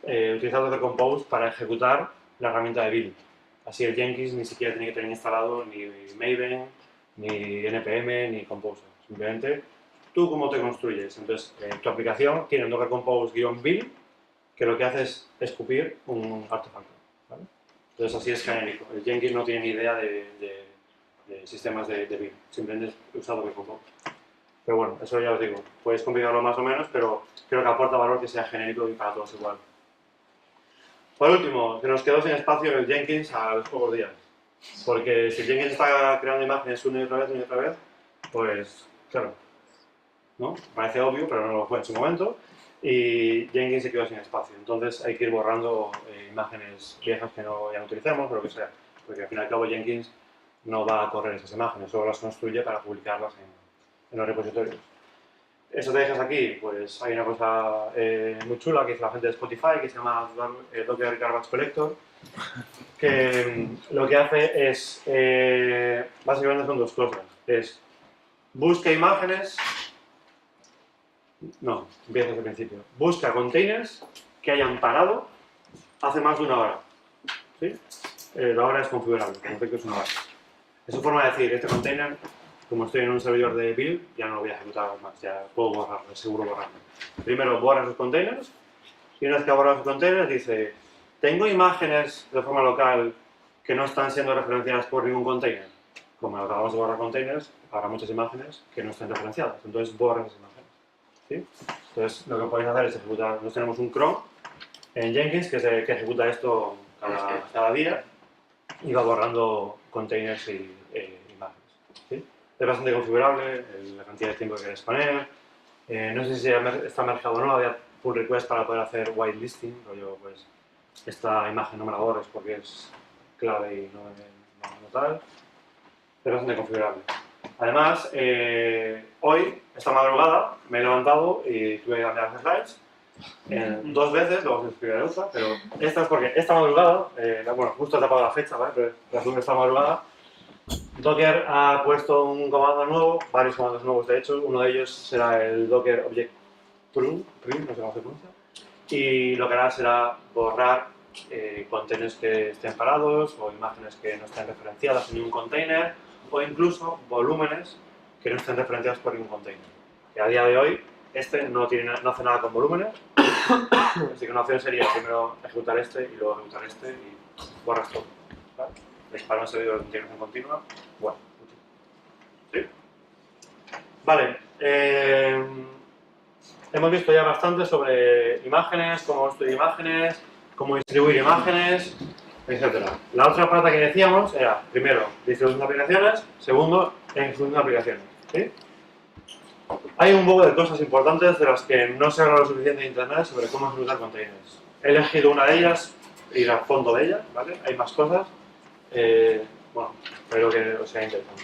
utilizar Docker Compose para ejecutar la herramienta de build. Así el Jenkins ni siquiera tiene que tener instalado ni Maven, ni NPM, ni Composer. Simplemente tú cómo te construyes. Entonces, tu aplicación tiene un Docker Compose-build que lo que hace es escupir un artefacto. ¿Vale? Entonces, así es genérico. El Jenkins no tiene ni idea de sistemas de build. Simplemente usa Docker Compose. Pero bueno, eso ya os digo. Podéis complicarlo más o menos, pero creo que aporta valor que sea genérico y para todos igual. Por último, que nos quedó sin espacio el Jenkins a los pocos días. Porque si el Jenkins está creando imágenes una y otra vez, pues, claro, ¿no? Parece obvio, pero no lo fue en su momento. Y Jenkins se quedó sin espacio. Entonces hay que ir borrando imágenes viejas que ya no utilicemos o lo que sea. Porque al fin y al cabo Jenkins no va a correr esas imágenes, solo las construye para publicarlas en los repositorios. Estrategias aquí, pues hay una cosa muy chula que hizo la gente de Spotify que se llama Docker Garbage Collector, que lo que hace es, básicamente son dos cosas. Es busca imágenes. No, empieza desde el principio. Busca containers que hayan parado hace más de una hora. ¿Sí? La hora es configurable, por defecto es una hora. Es su forma de decir, este container, como estoy en un servidor de build, ya no lo voy a ejecutar más, ya puedo borrarlo, es seguro borrarlo. Primero borra sus containers, y una vez que ha borrado sus containers dice, tengo imágenes de forma local que no están siendo referenciadas por ningún container. Como acabamos de borrar containers, habrá muchas imágenes que no estén referenciadas, entonces borra esas imágenes. ¿Sí? Entonces, lo que podéis hacer es ejecutar. Nosotros tenemos un cron en Jenkins que ejecuta esto cada día y va borrando containers y imágenes. ¿Sí? Es bastante configurable, la cantidad de tiempo que queréis poner. No sé si está mergeado o no, había pull request para poder hacer whitelisting, rollo, pues esta imagen no me la borres porque es clave y no tal. Es bastante configurable. Además, hoy, esta madrugada, me he levantado y tuve que cambiar las slides. Dos veces, luego os explicaré otra, pero esta es porque esta madrugada, bueno, justo he tapado la fecha, ¿vale? Pero resume esta madrugada, Docker ha puesto un comando nuevo, varios comandos nuevos de hecho, uno de ellos será el Docker Object Prune, no sé cómo se pronuncia, y lo que hará será borrar containers que estén parados o imágenes que no estén referenciadas en ningún container, o incluso volúmenes que no estén referenciados por ningún container. Que a día de hoy este no hace nada con volúmenes, así que una opción sería primero ejecutar este y luego ejecutar este y borras todo. ¿Vale? Para un servidor de integración continua, bueno, útil. ¿Sí? Vale, hemos visto ya bastante sobre imágenes, cómo construir imágenes, cómo distribuir imágenes, etc. La otra parte que decíamos era, primero, distribución de aplicaciones, segundo, ejecución de aplicaciones. ¿Sí? Hay un poco de cosas importantes de las que no se habla lo suficiente en internet sobre cómo ejecutar containers. He elegido una de ellas ir a fondo de ella, ¿vale? Hay más cosas. Bueno, espero que os sea interesante.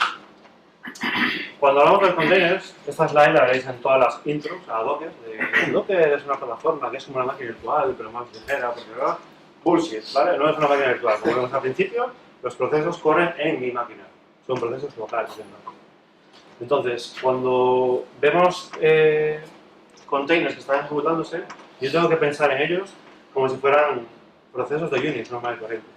Cuando hablamos de containers, esta slide la veréis en todas las intros a Docker. Docker es una plataforma que es como una máquina virtual, pero más ligera, porque ¿verdad? Bullshit, ¿vale? No es una máquina virtual. Como vemos al principio, los procesos corren en mi máquina. Son procesos locales. Entonces, cuando vemos containers que están ejecutándose, yo tengo que pensar en ellos como si fueran procesos de Unix normal y corriente.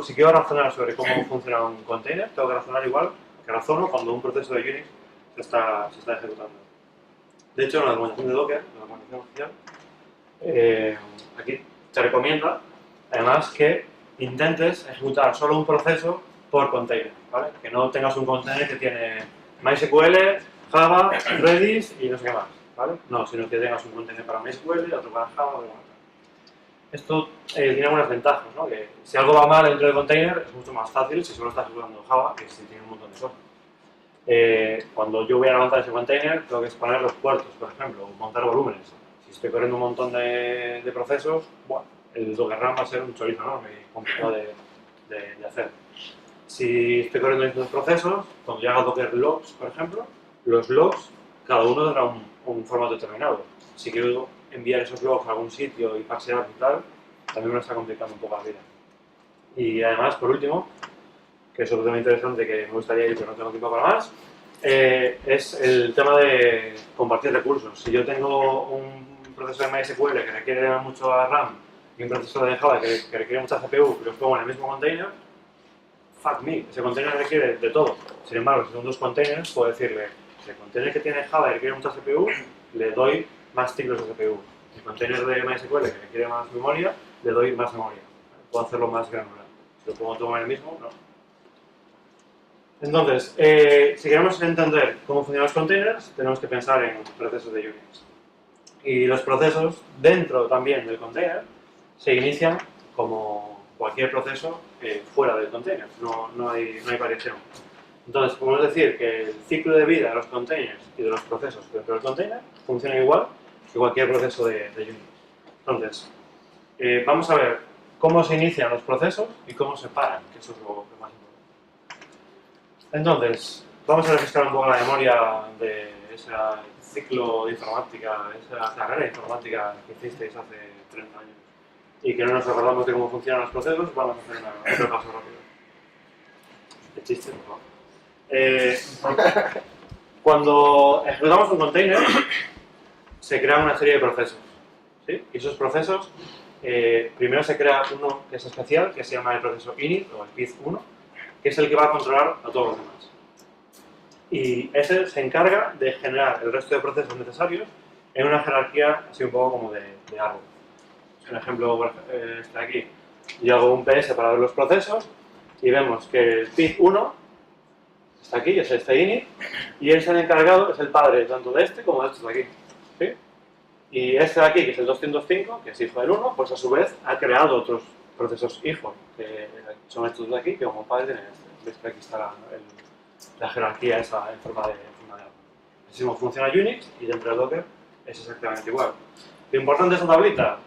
Si quiero razonar sobre cómo funciona un container, tengo que razonar igual que razono cuando un proceso de Unix se está ejecutando. De hecho, en la documentación de Docker, en la documentación oficial, aquí te recomienda, además, que intentes ejecutar solo un proceso por container, ¿vale? Que no tengas un container que tiene MySQL, Java, Redis y no sé qué más, ¿vale? No, sino que tengas un container para MySQL, otro para Java, otro para... Esto tiene algunas ventajas, ¿no? Que si algo va mal dentro del container es mucho más fácil si solo estás ejecutando Java que si tiene un montón de cosas. Cuando yo voy a levantar ese container, tengo que exponer los puertos, por ejemplo, o montar volúmenes. Si estoy corriendo un montón de procesos, bueno, el Docker Run va a ser un chorizo enorme y complicado de hacer. Si estoy corriendo distintos procesos, cuando yo haga Docker Logs, por ejemplo, los logs, cada uno tendrá un formato determinado. Si quiero enviar esos logs a algún sitio y pasear y tal, también me lo está complicando un poco la vida. Y además, por último, que es otro tema interesante que me gustaría ir, pero no tengo tiempo para más, es el tema de compartir recursos. Si yo tengo un proceso de MySQL que requiere mucho RAM y un proceso de Java que requiere mucha CPU y los pongo en el mismo container, fuck me, ese container requiere de todo. Sin embargo, si son dos containers, puedo decirle, el container que tiene Java y requiere mucha CPU, le doy más ciclos de CPU. El container de MySQL que requiere más memoria, le doy más memoria. Puedo hacerlo más granular. Si lo pongo todo en el mismo, no. Entonces, si queremos entender cómo funcionan los containers, tenemos que pensar en procesos de Unix. Y los procesos dentro también del container se inician como cualquier proceso fuera del container, no hay variación. Entonces, podemos decir que el ciclo de vida de los containers y de los procesos dentro del container funciona igual que cualquier proceso de Unix. Entonces, vamos a ver cómo se inician los procesos y cómo se paran, que eso es lo más importante. Entonces, vamos a refrescar un poco la memoria de ese ciclo de informática, esa carrera de informática que hicisteis hace 30 años y que no nos acordamos de cómo funcionan los procesos. Vamos a hacer un repaso rápido. El chiste, por favor. Cuando ejecutamos un container, se crean una serie de procesos, ¿sí? Y esos procesos, primero se crea uno que es especial, que se llama el proceso init o el PID1, que es el que va a controlar a todos los demás. Y ese se encarga de generar el resto de procesos necesarios en una jerarquía así un poco como de árbol. Un ejemplo está aquí. Yo hago un PS para ver los procesos y vemos que el PID1 está aquí, es este init, y es el encargado, es el padre tanto de este como de estos de aquí. ¿Sí? Y este de aquí, que es el 205, que es hijo del 1, pues a su vez ha creado otros procesos hijos, que son estos de aquí, que como padre tienen este. Ves que aquí está la jerarquía esa en forma de árbol. Así como funciona Unix y dentro de Docker es exactamente igual. Lo importante de esta tablita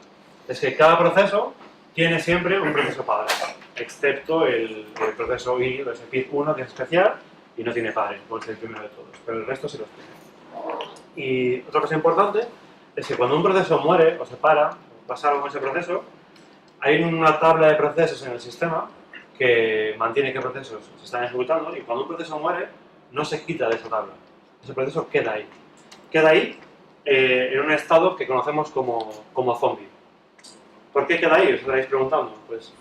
es que cada proceso tiene siempre un proceso padre, excepto el proceso init, ese PID1 que es especial y no tiene padre, porque es el primero de todos, pero el resto sí los tiene. Y otra cosa importante es que cuando un proceso muere o se para, pasa algo con ese proceso, hay una tabla de procesos en el sistema que mantiene qué procesos se están ejecutando y cuando un proceso muere no se quita de esa tabla. Ese proceso queda ahí. Queda ahí en un estado que conocemos como zombie. ¿Por qué queda ahí? Os estaréis preguntando. Pues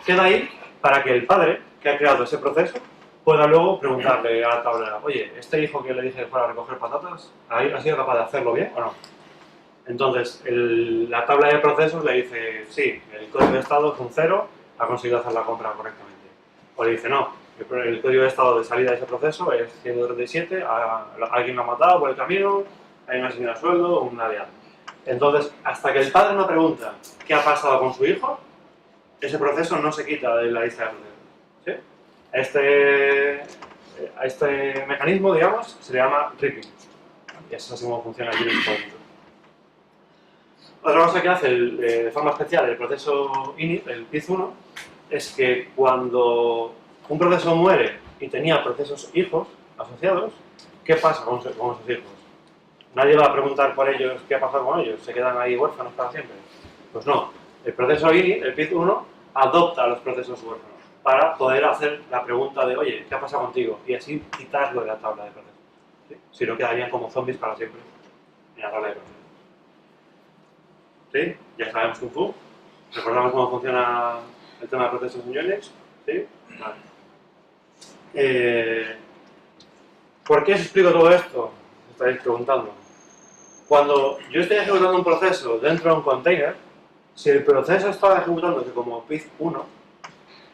queda ahí para que el padre que ha creado ese proceso pueda luego preguntarle a la tabla, oye, este hijo que le dije que fuera a recoger patatas, ¿ha sido capaz de hacerlo bien o no? Entonces, la tabla de procesos le dice, sí, el código de estado es un 0, ha conseguido hacer la compra correctamente. O le dice, no, el código de estado de salida de ese proceso es 137, alguien lo ha matado por el camino, hay una señora de sueldo, una de algo. Entonces, hasta que el padre no pregunta qué ha pasado con su hijo, ese proceso no se quita de la lista de procesos. ¿Sí? A este mecanismo, digamos, se le llama ripping. Y eso es así como funciona el Unix por dentro. Otra cosa que hace de forma especial el proceso init, el PIZ1, es que cuando un proceso muere y tenía procesos hijos asociados, ¿qué pasa con esos hijos? Nadie va a preguntar por ellos qué ha pasado con ellos, se quedan ahí huérfanos para siempre. Pues no, el proceso init, el PIZ1, adopta a los procesos huérfanos para poder hacer la pregunta de, oye, ¿qué ha pasado contigo? Y así quitarlo de la tabla de procesos. ¿Sí? Si no, quedarían como zombies para siempre en la tabla de procesos. ¿Sí? Ya sabemos Kung Fu. Recordamos cómo funciona el tema de procesos en Unix. ¿Sí? Vale. ¿Por qué os explico todo esto? Me estaréis preguntando. Cuando yo estoy ejecutando un proceso dentro de un container, si el proceso está ejecutándose como PIZ1,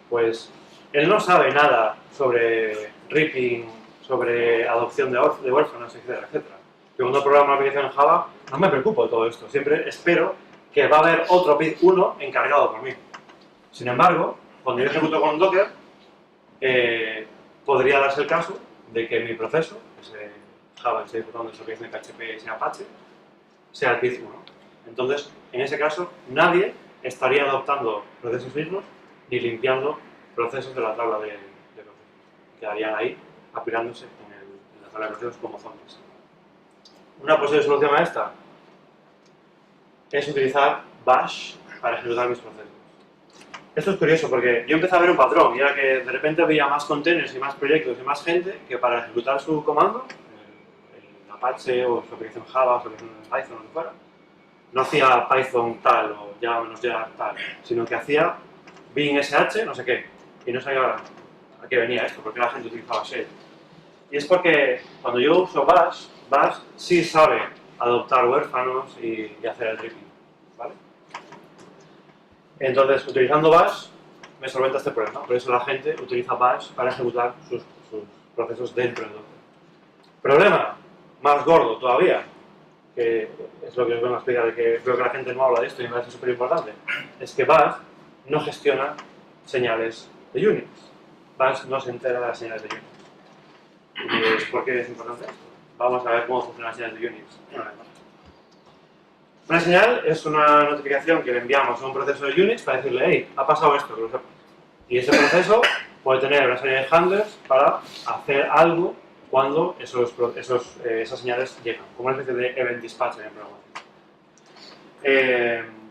pues él no sabe nada sobre ripping, sobre adopción de huérfanos, etcétera, etcétera. Yo cuando programo una aplicación en Java no me preocupo de todo esto, siempre espero que va a haber otro PIZ1 encargado por mí. Sin embargo, cuando yo ejecuto con Docker, podría darse el caso de que mi proceso, ese Java que estoy ejecutando, eso que es en PHP y ese Apache, sea el PIZ1. Entonces, en ese caso, nadie estaría adoptando procesos mismos ni limpiando procesos de la tabla de procesos. Quedarían ahí apilándose en la tabla de procesos como zombies. Una posible solución a esta es utilizar Bash para ejecutar mis procesos. Esto es curioso porque yo empecé a ver un patrón y era que de repente había más containers y más proyectos y más gente que para ejecutar su comando, el Apache o su aplicación Java o su aplicación Python o lo que fuera, no hacía Python tal o Java menos Java tal, sino que hacía bin sh no sé qué, y no sabía a qué venía esto, porque la gente utilizaba shell. Y es porque cuando yo uso Bash, Bash sí sabe adoptar huérfanos y hacer el ripping, ¿vale? Entonces, utilizando Bash me solventa este problema, por eso la gente utiliza Bash para ejecutar sus procesos dentro de Docker. Problema más gordo todavía, que es lo que os vengo a explicar, de que creo que la gente no habla de esto y me parece súper importante, es que Bash no gestiona señales de Unix. Bash no se entera de las señales de Unix. ¿Y diréis, por qué es importante esto? Vamos a ver cómo funcionan las señales de Unix. Una señal es una notificación que le enviamos a un proceso de Unix para decirle, hey, ha pasado esto, que lo sepas. Y ese proceso puede tener una serie de handlers para hacer algo cuando esas señales llegan, como una especie de event dispatcher en programación.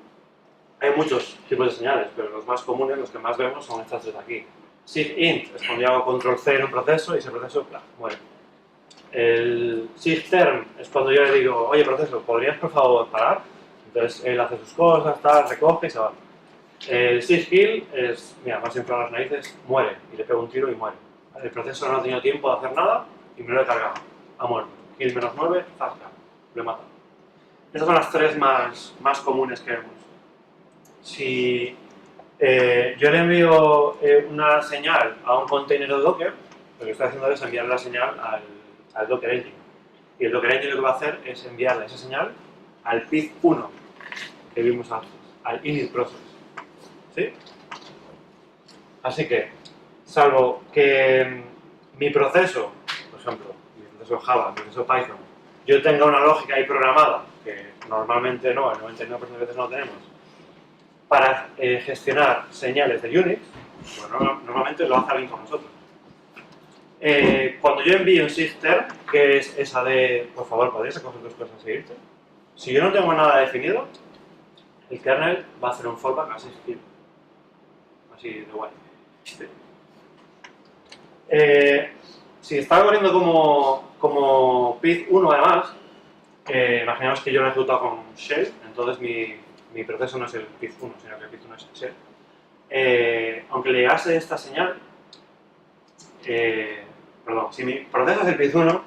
Hay muchos tipos de señales, pero los más comunes, los que más vemos, son estas tres de aquí. SIGINT es cuando yo hago control C en un proceso y ese proceso muere. El SIGTERM es cuando yo le digo, oye proceso, ¿podrías por favor parar? Entonces él hace sus cosas, tal, recoge y se va. El SIGKILL es, mira, más inflar las narices, muere, y le pego un tiro y muere. El proceso no ha tenido tiempo de hacer nada y me lo he cargado. Ha muerto. Kill -9, zasca, lo he matado. Estas son las tres más comunes que vemos. Si yo le envío una señal a un container de Docker, lo que estoy haciendo es enviarle la señal al Docker Engine. Y el Docker Engine lo que va a hacer es enviarle esa señal al PIZ1 que vimos antes, al init process. ¿Sí? Así que, salvo que mi proceso, por ejemplo, mi proceso Java, mi proceso Python, yo tenga una lógica ahí programada, que normalmente no, el 99% de veces no tenemos, para gestionar señales de Unix, bueno, normalmente lo hace alguien con nosotros. Cuando yo envío un SIGTERM, que es esa de, por favor, ¿podrías recoger tus cosas y seguirte? Si yo no tengo nada definido, el kernel va a hacer un fallback a SIGKILL. Así de guay. Si está corriendo como PIZ1 además, imaginemos que yo lo he ejecutado con shell, entonces mi proceso no es el PIZ1, sino que el PIZ1 es el shell. Aunque le llegase esta señal, perdón, si mi proceso es el PIZ1,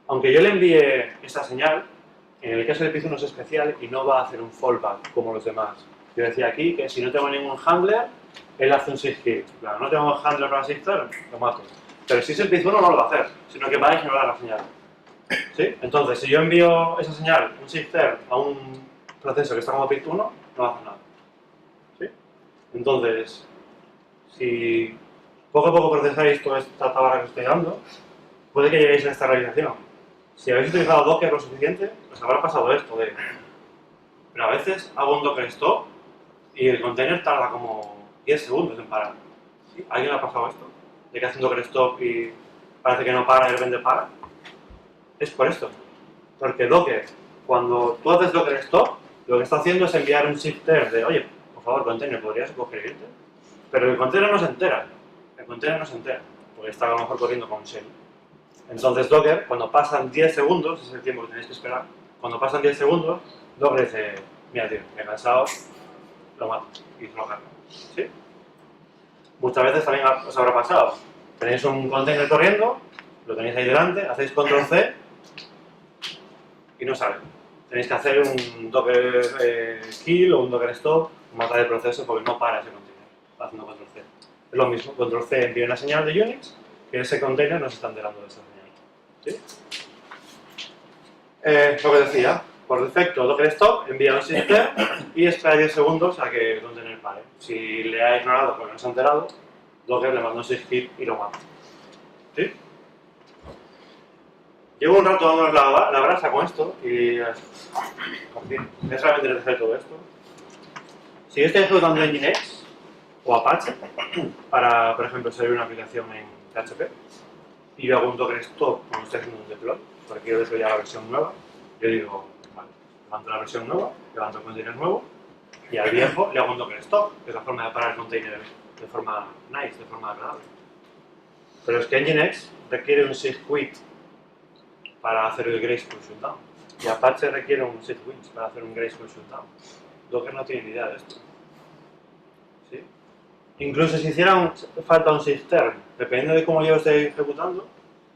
aunque yo le envíe esta señal, en el caso del PIZ1 es especial y no va a hacer un fallback como los demás. Yo decía aquí que si no tengo ningún handler, él hace un SIGKILL. Claro, no tengo handler para SIGTERM, lo mato. Pero si es el PIZ1 no lo va a hacer, sino que va a ignorar la señal. ¿Sí? Entonces, si yo envío esa señal, un SIGTERM, a un proceso que está como PIZ1, no va a hacer nada. ¿Sí? Entonces, si poco a poco procesáis toda esta tabla que os estoy dando, puede que lleguéis a esta realización. Si habéis utilizado Docker lo suficiente, os habrá pasado esto de pero a veces hago un docker stop y el container tarda como 10 segundos en parar. ¿Sí? ¿A alguien le ha pasado esto? De que hace un docker stop y parece que no para y de repente para. Es por esto. Porque Docker, cuando tú haces docker stop, lo que está haciendo es enviar un shifter de, oye, por favor, container, ¿podrías coger y irte? Pero el container no se entera. El container no se entera, porque está a lo mejor corriendo con shell. Entonces Docker, cuando pasan 10 segundos, es el tiempo que tenéis que esperar, cuando pasan 10 segundos, Docker dice, mira tío, me he cansado, lo mato y se lo carga. ¿Sí? Muchas veces también os habrá pasado. Tenéis un container corriendo, lo tenéis ahí delante, hacéis control C y no sale. Tenéis que hacer un docker kill o un docker stop, matar el proceso porque no para ese container haciendo control C. Es lo mismo, control C envía una señal de Unix que ese container no se está enterando de esa señal. ¿Sí? Lo que decía, por defecto docker stop envía un shifter y espera 10 segundos a que el container pare. Si le ha ignorado porque no se ha enterado, docker le manda un shift y lo mata. ¿Sí? Llevo un rato dándonos la brasa con esto y por fin, es realmente necesario todo esto. Si yo estoy ejecutando Nginx o Apache para, por ejemplo, servir una aplicación en PHP y yo hago un docker stop cuando estoy haciendo un deploy, porque quiero deployar la versión nueva, yo digo, vale, levanto la versión nueva, levanto el container nuevo y al viejo le hago un docker stop, que es la forma de parar el container de forma nice, de forma agradable. Pero es que Nginx requiere un shift quit para hacer el graceful shutdown. Y Apache requiere un set wins para hacer un graceful shutdown. Docker no tiene ni idea de esto. ¿Sí? Incluso si hiciera falta un shifter, dependiendo de cómo yo esté ejecutando,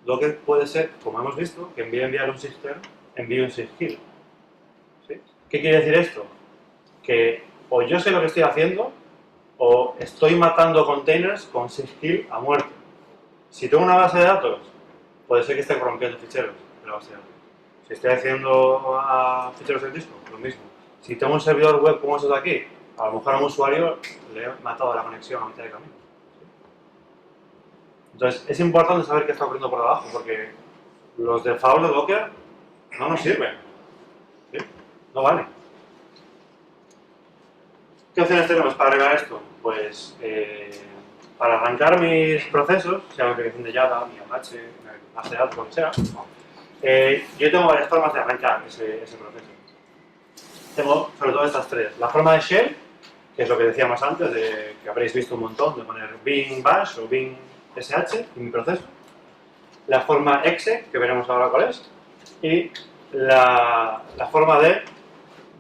Docker puede ser, como hemos visto, que en vez de enviar un shifter, envíe un shift kill. ¿Sí? ¿Qué quiere decir esto? Que o yo sé lo que estoy haciendo, o estoy matando containers con shift kill a muerte. Si tengo una base de datos, puede ser que esté corrompiendo ficheros de la base de datos. Si estoy haciendo a ficheros del disco, lo mismo. Si tengo un servidor web como estos de aquí, a lo mejor a un usuario le he matado la conexión a mitad de camino. Entonces, es importante saber qué está ocurriendo por debajo, porque los defaults de Docker no nos sirven. ¿Sí? No vale. ¿Qué opciones tenemos para arreglar esto? Pues, para arrancar mis procesos, sea una aplicación de Java, mi Apache, base de datos, lo que sea, yo tengo varias formas de arrancar ese proceso. Tengo sobre todo estas tres. La forma de shell, que es lo que decíamos antes, que habréis visto un montón, de poner bin bash o bin sh en mi proceso. La forma exe, que veremos ahora cuál es. Y la forma de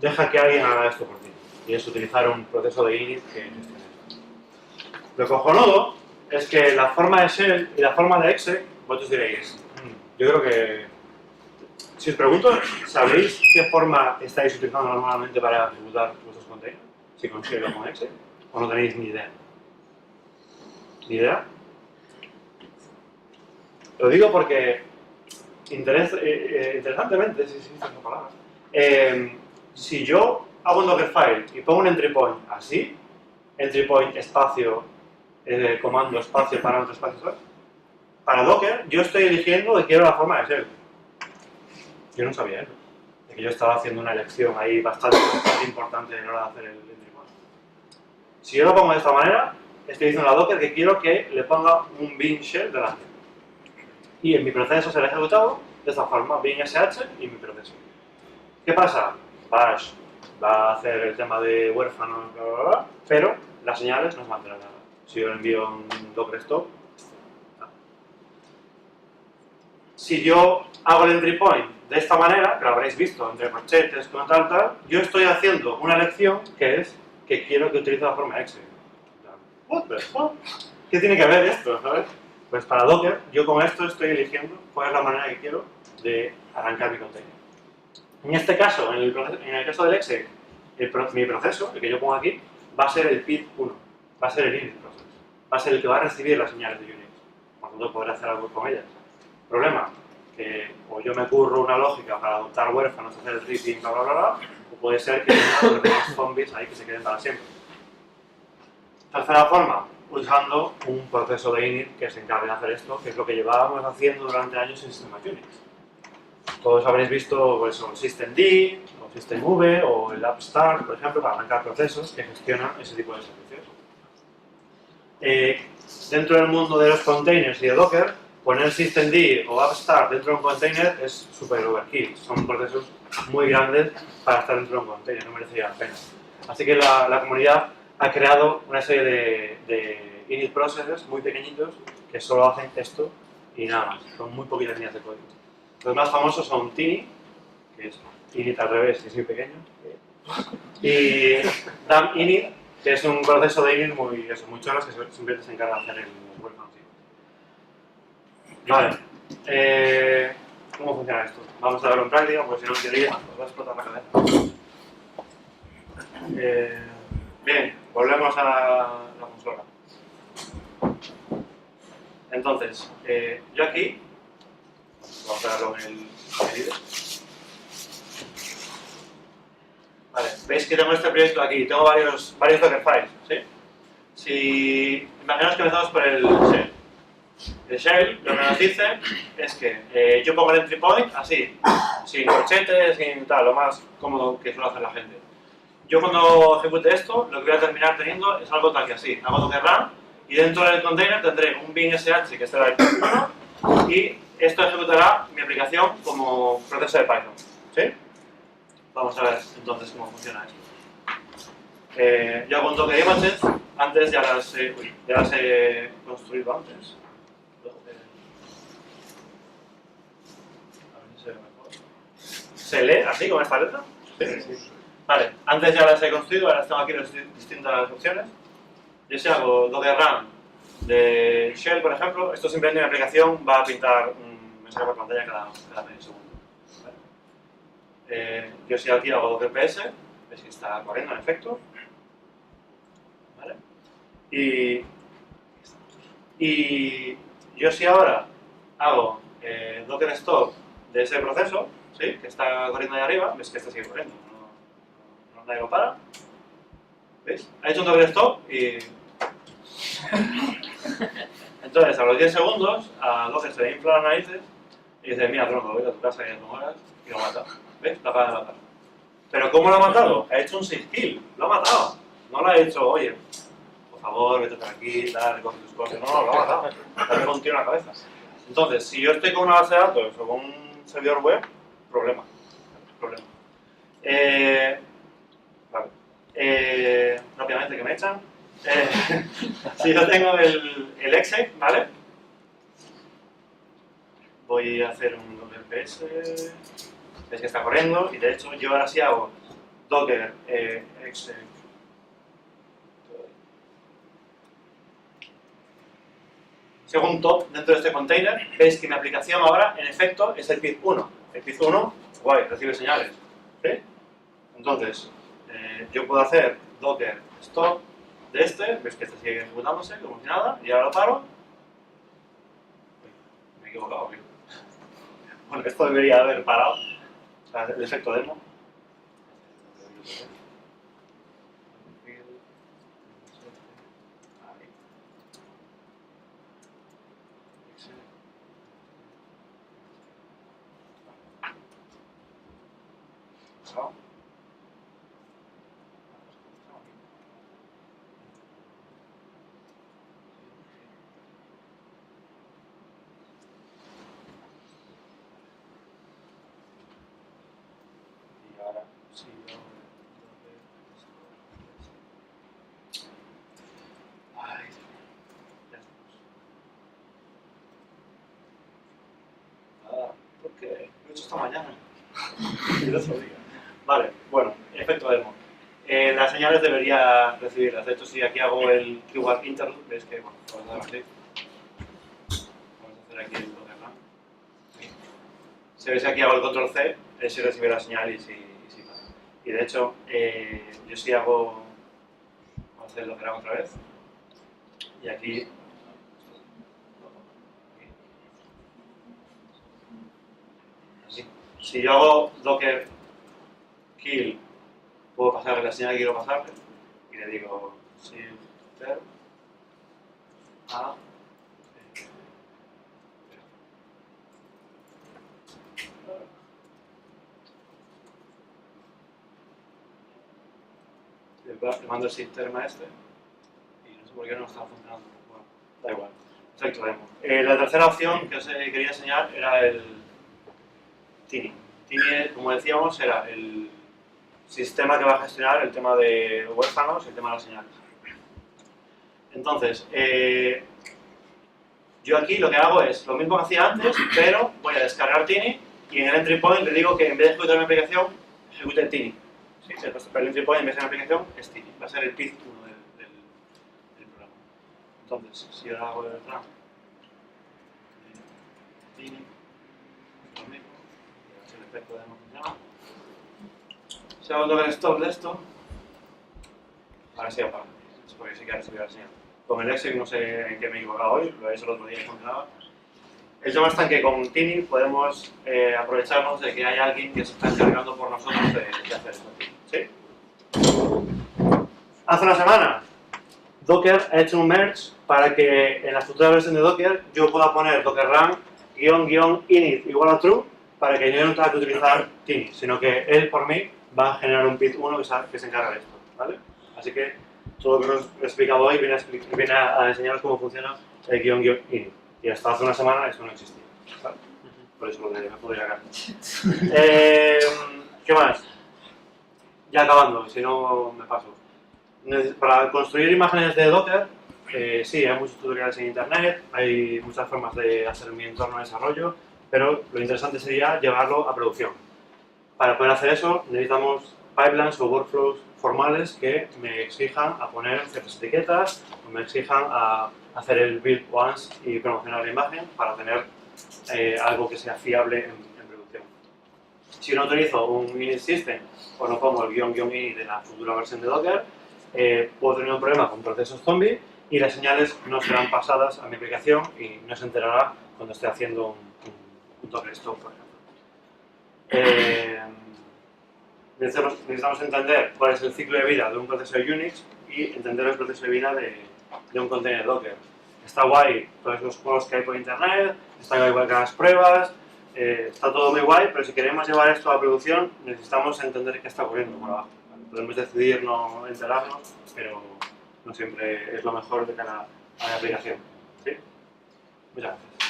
deja que alguien haga esto por ti. Y es utilizar un proceso de init que gestione esto. Lo cojonudo es que la forma de shell y la forma de exe, vosotros diréis, yo creo que, si os pregunto, ¿sabéis qué forma estáis utilizando normalmente para ejecutar vuestros containers? Si con shell o con exe, o no tenéis ni idea. ¿Ni idea? Lo digo porque, interesantemente, si esta palabra, si yo hago un Dockerfile y pongo un entry point así, entry point espacio, comando espacio, parámetro espacio, ¿sabes? Para Docker, yo estoy eligiendo de quiero la forma de shell. Yo no sabía eso. De que yo estaba haciendo una elección ahí bastante importante a la hora de hacer el entry point. Si yo lo pongo de esta manera, estoy diciendo a Docker que quiero que le ponga un bin shell delante. Y en mi proceso será ejecutado de esta forma, bin sh y mi proceso. ¿Qué pasa? Bash va a hacer el tema de huérfanos, bla, bla, bla, pero las señales no se mantendrán nada. Si yo le envío un docker stop, no. Si yo hago el entry point de esta manera, que lo habréis visto entre corchetes, con tal, yo estoy haciendo una elección que es que quiero que utilice la forma exe. What the fuck? ¿Qué tiene que ver esto, sabes? Pues para Docker, yo con esto estoy eligiendo cuál es la manera que quiero de arrancar mi container. En este caso, en el caso del exe, mi proceso, el que yo pongo aquí, va a ser el PID1, va a ser el init process, va a ser el que va a recibir las señales de Unix. Por lo tanto, podré hacer algo con ellas. Problema, que o yo me curro una lógica para adoptar huérfanos, hacer el ripping, bla, bla, bla, bla, o puede ser que tenga unos zombies ahí que se queden para siempre. Tercera forma, usando un proceso de init que se encargue de hacer esto, que es lo que llevábamos haciendo durante años en sistemas Unix. Todos habréis visto pues, systemd o System V o el AppStart, por ejemplo, para arrancar procesos que gestionan ese tipo de servicios. Dentro del mundo de los containers y de Docker, poner systemd o AppStart dentro de un container es super overkill. Son procesos muy grandes para estar dentro de un container, no merecería la pena. Así que la comunidad ha creado una serie de init processes muy pequeñitos que solo hacen esto y nada más. Son muy poquitas líneas de código. Los más famosos son Tiny, que es init al revés y es muy pequeño, y dump init, que es un proceso de init muy choras que simplemente se encarga de hacer el welcome. Vale. ¿Cómo funciona esto? Vamos a verlo en práctica, porque si no, en teoría nos va a explotar la cabeza. Bien, volvemos a la consola. Entonces, yo aquí, vamos a verlo en el vídeo. Vale, veis que tengo este proyecto aquí, tengo varios Dockerfiles, ¿sí? Si imaginamos que empezamos por el shell. El shell lo que nos dice es que yo pongo el entry point así, sin corchetes, sin tal, lo más cómodo que suele hacer la gente. Yo cuando ejecute esto, lo que voy a terminar teniendo es algo tal que así. Hago docker run y dentro del container tendré un bin sh que estará el 1 y esto ejecutará mi aplicación como proceso de Python. ¿Sí? Vamos a ver entonces cómo funciona esto. Yo hago un docker images, antes ya las he construido antes. A ver si se ve mejor. ¿Se lee así con esta letra? Sí. Vale, antes ya las he construido, ahora tengo aquí las distintas opciones. Yo si hago docker run de shell, por ejemplo, esto simplemente mi aplicación va a pintar un mensaje por pantalla cada medio segundo. ¿Vale? Yo si aquí hago docker ps, veis que está corriendo en efecto. ¿Vale? Y yo si ahora hago docker stop de ese proceso, ¿sí? Que está corriendo ahí arriba, ves que este sigue corriendo, nadie lo para. ¿Veis? Ha hecho un docker stop y... Entonces, a los 10 segundos, a Docker se le infla las narices y dice, mira, tronco, voy a tu casa y ya no horas y lo mata. ¿Ves? Lo acaba de matar. ¿Pero cómo lo ha matado? Ha hecho un 6 kill. Lo ha matado. No lo ha hecho, oye, por favor, vete por aquí, tal, recoge tus cosas. No, lo ha matado. Dale un tiro en la cabeza. Entonces, si yo estoy con una base de datos o con un servidor web, problema. Problema. Vale. Rápidamente que me echan. Si yo tengo el exec, ¿vale? Voy a hacer un docker ps. Ves que está corriendo y de hecho yo ahora sí hago docker exec. Si hago un top dentro de este container, veis que mi aplicación ahora en efecto es el PID 1. El PID 1, guay, recibe señales. ¿Sí? Entonces, yo puedo hacer docker stop de este, ves que este sigue ejecutándose como si nada, y ahora lo paro. Me he equivocado, ¿qué? Bueno, esto debería haber parado. O sea, el efecto demo. ¿Por qué? Lo he hecho esta mañana. Vale, bueno, efecto demo. Las señales debería recibirlas. De hecho, si aquí hago el keyword interlude, veis que, bueno, vamos a hacer así. Vamos a hacer aquí el docker run. Si veis que aquí hago el control C, si recibe la señal y si para. Y de hecho, yo si hago, vamos a hacer el docker run otra vez. Y aquí, así. Si yo hago docker kill, puedo pasarle la señal que quiero pasarle y le digo shifter a le mando el sistema este y no sé por qué no estaba funcionando. Bueno, da igual. Efecto demo. La tercera opción que os quería enseñar era el Tiny. Tiny, como decíamos, era el sistema que va a gestionar el tema de huérfanos y el tema de las señales. Entonces, yo aquí lo que hago es lo mismo que hacía antes, pero voy a descargar Tiny y en el entry point le digo que en vez de ejecutar mi aplicación, ejecute el Tiny. ¿Sí? El entry point en vez de una aplicación es Tiny. Va a ser el PID 1 del programa. Entonces, si ahora hago el run, Tiny, lo mismo, y a ver si el efecto de no funciona. Si hago un doble stop de esto, ahora sí apaga. Es porque sí que ha recibido la señal. Con el Exec no sé en qué me he equivocado hoy, lo he hecho el otro día y funcionaba. El tema está en que con Tiny podemos aprovecharnos de que hay alguien que se está encargando por nosotros de hacer esto. ¿Sí? Hace una semana, Docker ha hecho un merge para que en la futura versión de Docker yo pueda poner docker run --init igual a true para que yo no tenga que utilizar Tiny, sino que él por mí va a generar un PID 1 que se encarga de esto. ¿Vale? Así que todo lo que os he explicado hoy viene a enseñaros cómo funciona el --init. Y hasta hace una semana eso no existía. ¿Vale? Por eso me podría acá. ¿Qué más? Ya acabando, si no me paso. Para construir imágenes de Docker, sí, hay muchos tutoriales en internet, hay muchas formas de hacer mi entorno de desarrollo, pero lo interesante sería llevarlo a producción. Para poder hacer eso necesitamos pipelines o workflows formales que me exijan a poner ciertas etiquetas o me exijan a hacer el build once y promocionar la imagen para tener algo que sea fiable en producción. Si no utilizo un init system o no pongo el --init de la futura versión de Docker, puedo tener un problema con procesos zombie y las señales no serán pasadas a mi aplicación y no se enterará cuando esté haciendo un Docker stop, por ejemplo. Necesitamos entender cuál es el ciclo de vida de un proceso de Unix y entender el proceso de vida de un container Docker. Está guay todos los juegos que hay por internet, está guay las pruebas, está todo muy guay, pero si queremos llevar esto a producción necesitamos entender qué está ocurriendo por abajo. Podemos decidir no enterarnos, pero no siempre es lo mejor de cara a la aplicación. ¿Sí? Muchas gracias.